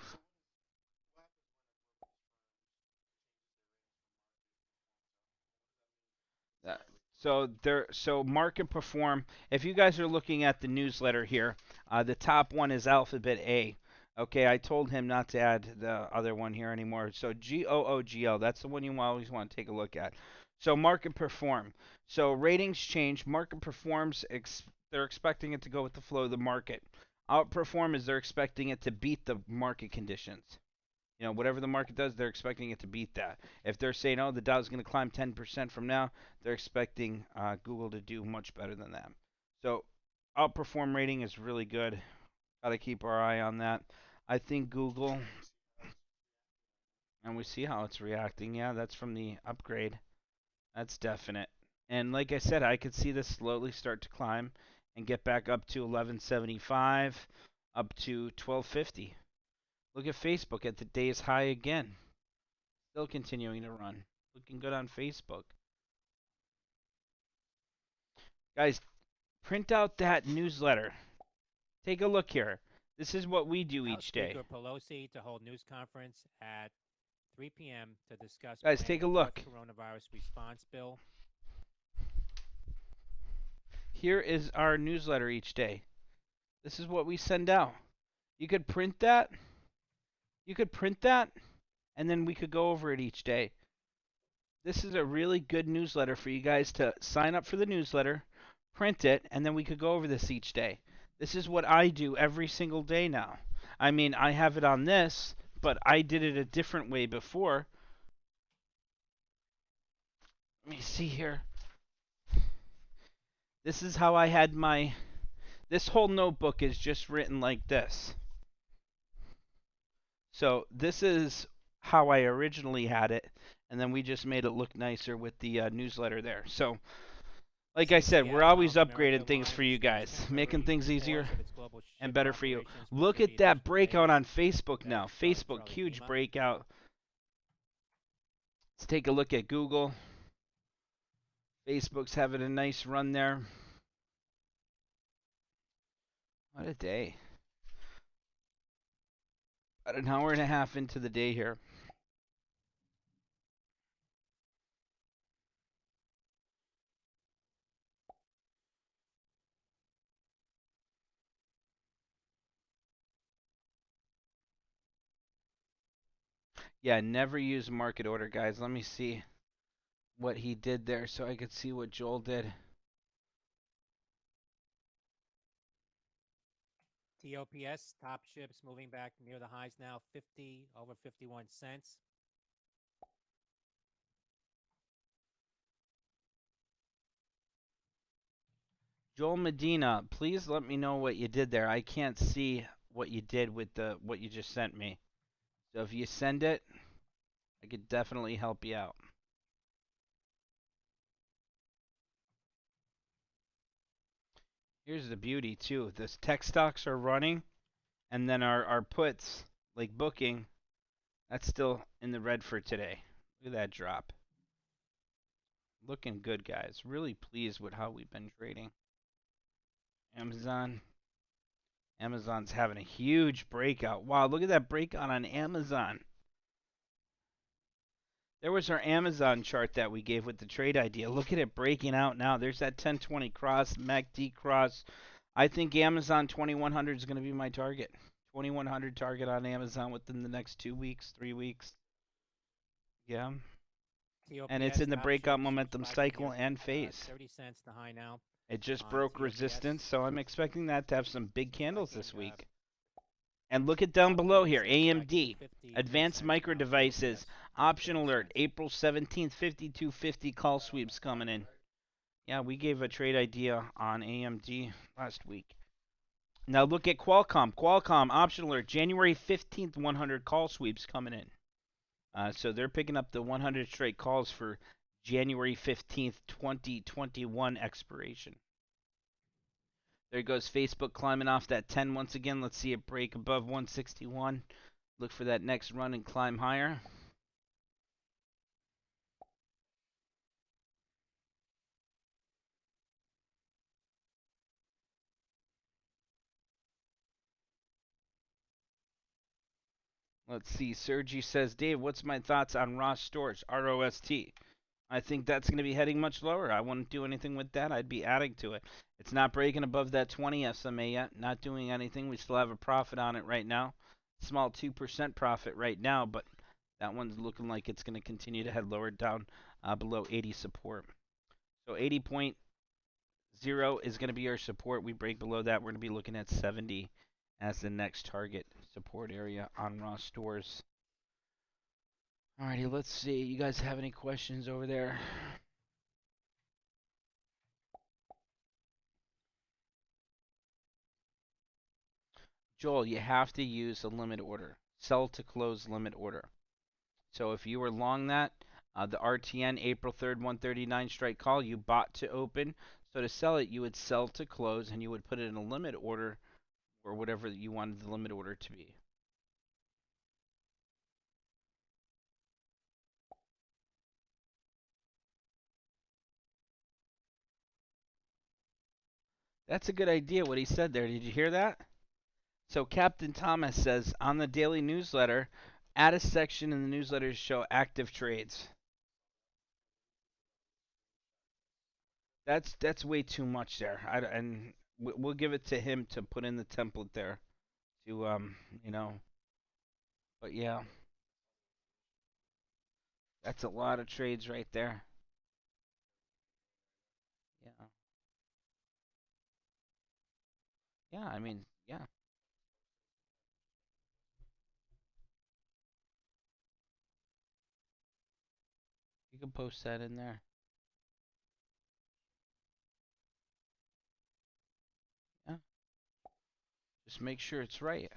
that, so market perform. If you guys are looking at the newsletter here, the top one is Alphabet A. Okay, I told him not to add the other one here anymore. So GOOGL, that's the one you always want to take a look at. So market perform. So ratings change. Market performs. They're expecting it to go with the flow of the market. Outperform is they're expecting it to beat the market conditions. You know, whatever the market does, they're expecting it to beat that. If they're saying, oh, the Dow's going to climb 10% from now, they're expecting Google to do much better than that. So, outperform rating is really good. Got to keep our eye on that. I think Google, and we see how it's reacting. Yeah, that's from the upgrade. That's definite. And like I said, I could see this slowly start to climb. and get back up to 1175, up to 1250. Look at Facebook at the day's high again. Still continuing to run. Looking good on Facebook. Guys, print out that newsletter. Take a look here. This is what we do House each day. Speaker Pelosi to hold news conference at 3 p.m. to discuss Guys, planned take a fourth look. coronavirus response bill. Here is our newsletter each day. This is what we send out. You could print that. You could print that, and then we could go over it each day. This is a really good newsletter for you guys to sign up for the newsletter, print it, and then we could go over this each day. This is what I do every single day now. I mean, I have it on this, but I did it a different way before. Let me see here. This is how I had my... This whole notebook is just written like this. So this is how I originally had it, and then we just made it look nicer with the newsletter there. So, like I said, we're always upgrading things for you guys, making things easier and better for you. Look at that breakout on Facebook now. Facebook, huge breakout. Let's take a look at Google. Facebook's having a nice run there. What a day. About an hour and a half into the day here. Yeah, never use market order, guys. Let me see what he did there so I could see what Joel did. TOPS, top ships moving back near the highs now, 50 over 51 cents. Joel Medina, please let me know what you did there. I can't see what you did with the what you just sent me. So if you send it, I could definitely help you out. Here's the beauty too. This tech stocks are running, and then our puts, like booking, that's still in the red for today. Look at that drop. Looking good, guys. Really pleased with how we've been trading. Amazon. Amazon's having a huge breakout. Wow, look at that breakout on Amazon. There was our Amazon chart that we gave with the trade idea. Look at it breaking out now. There's that 1020 cross, MACD cross. I think Amazon 2100 is going to be my target. 2100 target on Amazon within the next 2 weeks, 3 weeks. Yeah. And it's in the breakout momentum cycle and phase. 30 cents the high now. It just broke resistance, so I'm expecting that to have some big candles this week. And look at down below here, AMD, Advanced Micro Devices, option alert, April 17th, 5250 call sweeps coming in. Yeah, we gave a trade idea on AMD last week. Now look at Qualcomm. Qualcomm, option alert, January 15th, 100 call sweeps coming in. So they're picking up the 100 straight calls for January 15th, 2021 expiration. There goes Facebook climbing off that 10 once again. Let's see it break above 161. Look for that next run and climb higher. Let's see. Sergi says, Dave, what's my thoughts on Ross Storage, ROST? I think that's going to be heading much lower. I wouldn't do anything with that. I'd be adding to it. It's not breaking above that 20 SMA yet. Not doing anything. We still have a profit on it right now. Small 2% profit right now, but that one's looking like it's going to continue to head lower down below 80 support. So 80.0 is going to be our support. We break below that, we're going to be looking at 70 as the next target support area on Ross Stores. Alrighty, let's see. You guys have any questions over there? Joel, you have to use a limit order. Sell to close limit order. So if you were long that, the RTN April 3rd 139 strike call, you bought to open. So to sell it, you would sell to close, and you would put it in a limit order or whatever you wanted the limit order to be. That's a good idea what he said there. Did you hear that? So Captain Thomas says on the daily newsletter, add a section in the newsletter to show active trades. That's way too much there. And we'll give it to him to put in the template there to you know. But yeah, that's a lot of trades right there. Yeah, yeah. I mean, yeah. You can post that in there. Yeah, just make sure it's right.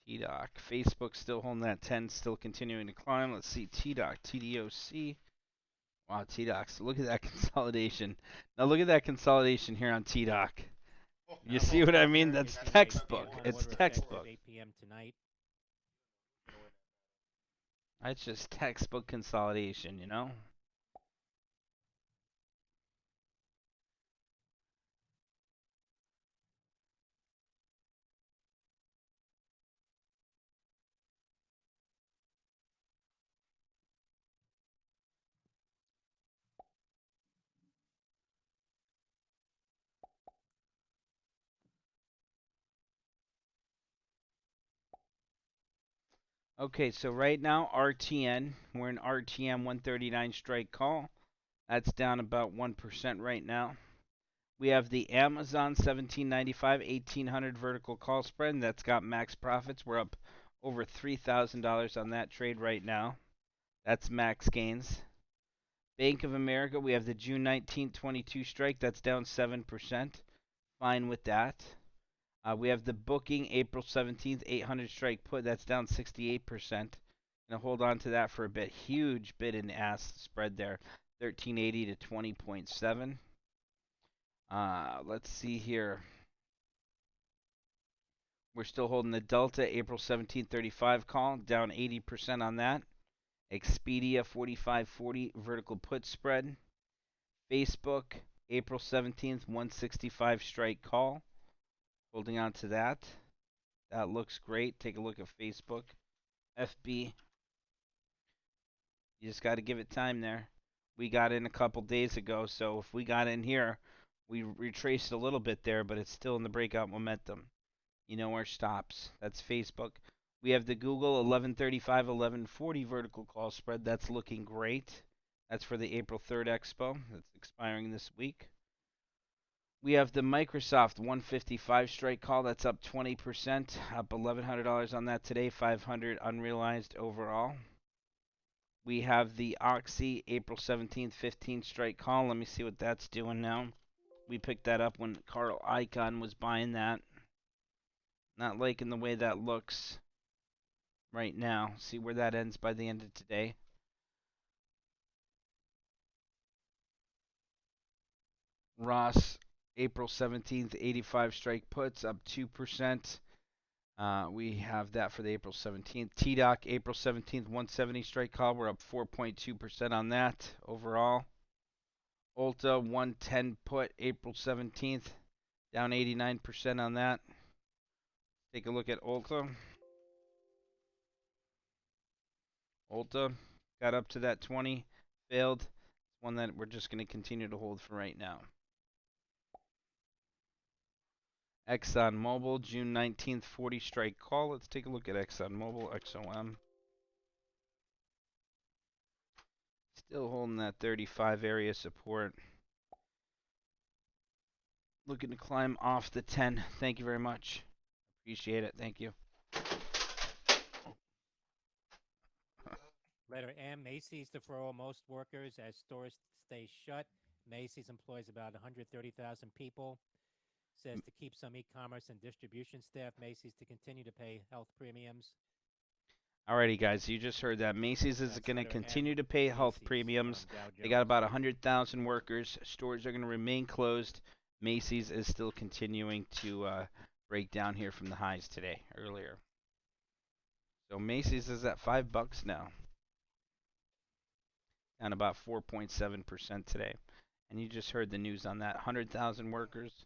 TDoc. Facebook still holding that 10, still continuing to climb. Let's see TDoc, TDOC. Wow, TDocs. Look at that consolidation. Now look at that consolidation here on TDoc. You see Almost what I mean? over That's issuing a textbook. Q1 It's order effective textbook. 8 p.m. tonight. That's just textbook consolidation, you know? Okay, so right now, RTN, we're in RTM 139 strike call. That's down about 1% right now. We have the Amazon 1795 1800 vertical call spread. That's got max profits. We're up over $3,000 on that trade right now. That's max gains. Bank of America, we have the June 19th 22 strike. That's down 7%. Fine with that. We have the booking April 17th 800 strike put. That's down 68%. Gonna hold on to that for a bit. Huge bid and ask spread there. 1380 to 20.7. Let's see here. We're still holding the Delta April 17th 35 call, down 80% on that. Expedia 4540 vertical put spread. Facebook April 17th 165 strike call. Holding on to that. That looks great. Take a look at Facebook. FB, you just got to give it time there. We got in a couple days ago, so if we got in here, we retraced a little bit there, but it's still in the breakout momentum. You know our stops. That's Facebook. We have the Google 1135, 1140 vertical call spread. That's looking great. That's for the April 3rd Expo. That's expiring this week. We have the Microsoft 155 strike call. That's up 20%, up $1,100 on that today, 500 unrealized overall. We have the Oxy April 17th 15 strike call. Let me see what that's doing now. We picked that up when Carl Icahn was buying that. Not liking the way that looks right now. See where that ends by the end of today. Ross April 17th 85 strike puts up 2%. We have that for the April 17th. TDoc April 17th 170 strike call. We're up 4.2% on that overall. Ulta 110 put April 17th, down 89% on that. Take a look at Ulta. Ulta got up to that 20, failed. It's one that we're just going to continue to hold for right now. ExxonMobil June 19th 40 strike call. Let's take a look at ExxonMobil XOM. Still holding that 35 area support. Looking to climb off the 10. Thank you very much. Appreciate it. Thank you. Letter M, Macy's to furlough most workers as stores stay shut. Macy's employs about 130,000 people. Says to keep some e-commerce and distribution staff. Macy's to continue to pay health premiums. Alrighty, guys, you just heard that Macy's is That's going to letter M, continue to pay health Macy's premiums. on Dow They got Jones. about 100,000 workers. Stores are going to remain closed. Macy's is still continuing to break down here from the highs today, earlier. So Macy's is at $5 now, down about 4.7% today. And you just heard the news on that 100,000 workers.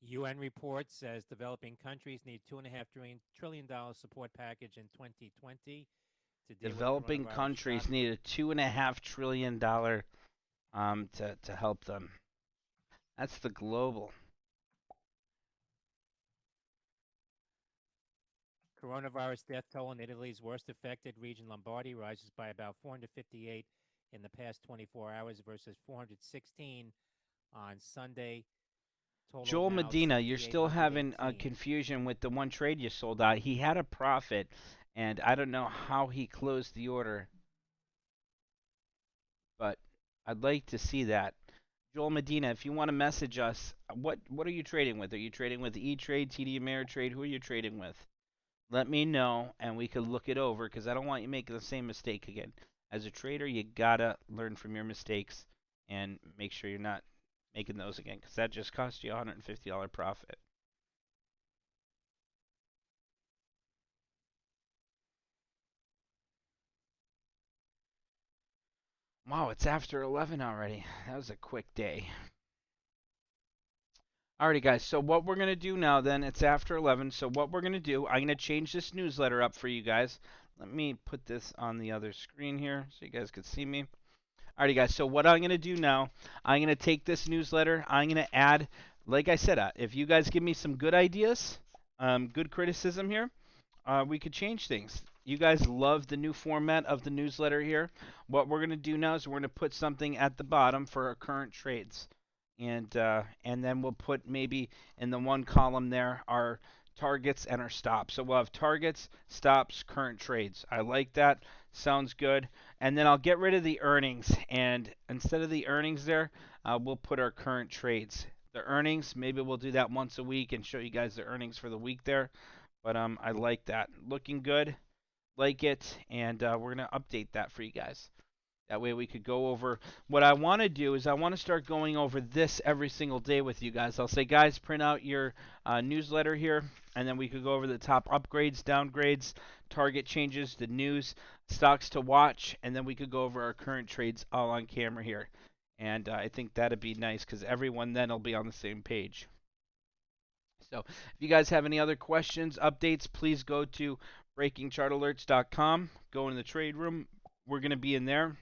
UN report says developing countries need $2.5 trillion support package in 2020 to deal with Developing coronavirus shock. countries need a $2.5 trillion to help them. That's the global. Coronavirus death toll in Italy's worst affected region, Lombardy, rises by about 458 in the past 24 hours versus 416 on Sunday. Total Joel now Medina, you're still having a 6,818. confusion with the one trade you sold out. He had a profit, and I don't know how he closed the order, but I'd like to see that. Joel Medina, if you want to message us, what are you trading with? Are you trading with E-Trade, TD Ameritrade? Who are you trading with? Let me know, and we could look it over, because I don't want you making the same mistake again. As a trader, you gotta learn from your mistakes and make sure you're not making those again, because that just cost you a $150 profit. Wow, it's after 11 already. That was a quick day. Alrighty, guys. So what we're gonna do now, then, it's after 11. So what we're gonna do, I'm gonna change this newsletter up for you guys. Let me put this on the other screen here so you guys can see me. Alrighty, guys. So what I'm gonna do now, I'm gonna take this newsletter. I'm gonna add, like I said, if you guys give me some good ideas, good criticism here, we could change things. You guys love the new format of the newsletter here. What we're going to do now is we're going to put something at the bottom for our current trades. And then we'll put maybe in the one column there our targets and our stops. So we'll have targets, stops, current trades. I like that. Sounds good. And then I'll get rid of the earnings. And instead of the earnings there, we'll put our current trades. The earnings, maybe we'll do that once a week and show you guys the earnings for the week there. But I like that. Looking good. Like it. And we're going to update that for you guys. That way we could go over. What I want to do is I want to start going over this every single day with you guys. I'll say, guys, print out your newsletter here. And then we could go over the top upgrades, downgrades, target changes, the news, stocks to watch. And then we could go over our current trades all on camera here. And I think that'd be nice because everyone then will be on the same page. So if you guys have any other questions, updates, please go to breakingchartalerts.com. Go in the trade room. We're going to be in there.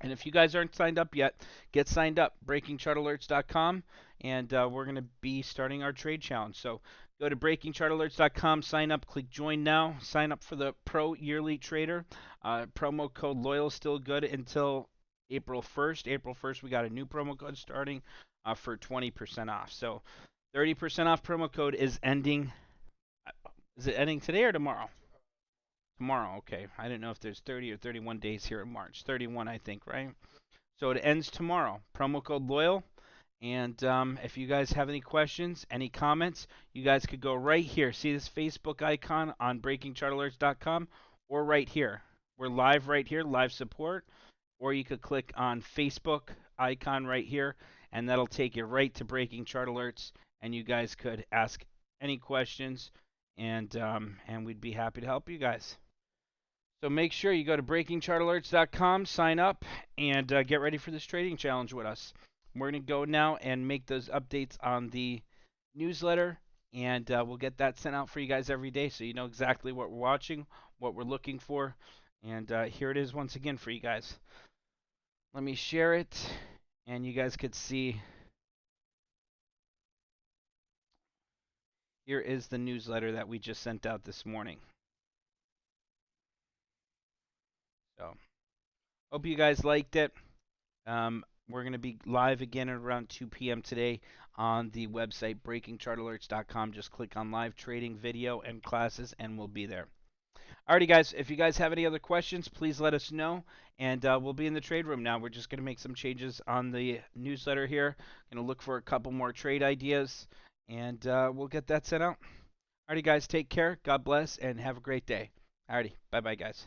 And if you guys aren't signed up yet, get signed up. Breakingchartalerts.com. And we're going to be starting our trade challenge. So go to breakingchartalerts.com, sign up, click join now, sign up for the Pro Yearly Trader. Promo code LOYAL is still good until April 1st. April 1st, we got a new promo code starting for 20% off. So 30% off promo code is ending. Is it ending today or tomorrow? Tomorrow, okay. I didn't know if there's 30 or 31 days here in March. 31, I think, right? So it ends tomorrow. Promo code LOYAL. And if you guys have any questions, any comments, you guys could go right here. See this Facebook icon on breakingchartalerts.com or right here. We're live right here, live support. Or you could click on Facebook icon right here, and that'll take you right to Breaking Chart Alerts, and you guys could ask any questions, and we'd be happy to help you guys. So make sure you go to breakingchartalerts.com, sign up, and get ready for this trading challenge with us. We're going to go now and make those updates on the newsletter, and we'll get that sent out for you guys every day so you know exactly what we're watching, what we're looking for. And here it is once again for you guys. Let me share it, and you guys could see. Here is the newsletter that we just sent out this morning. So, hope you guys liked it. We're going to be live again at around 2 p.m. today on the website breakingchartalerts.com. Just click on live trading video and classes, and we'll be there. Alrighty, guys. If you guys have any other questions, please let us know, and we'll be in the trade room now. We're just going to make some changes on the newsletter here. Going to look for a couple more trade ideas, and we'll get that sent out. Alrighty, guys. Take care. God bless, and have a great day. Alrighty. Bye-bye, guys.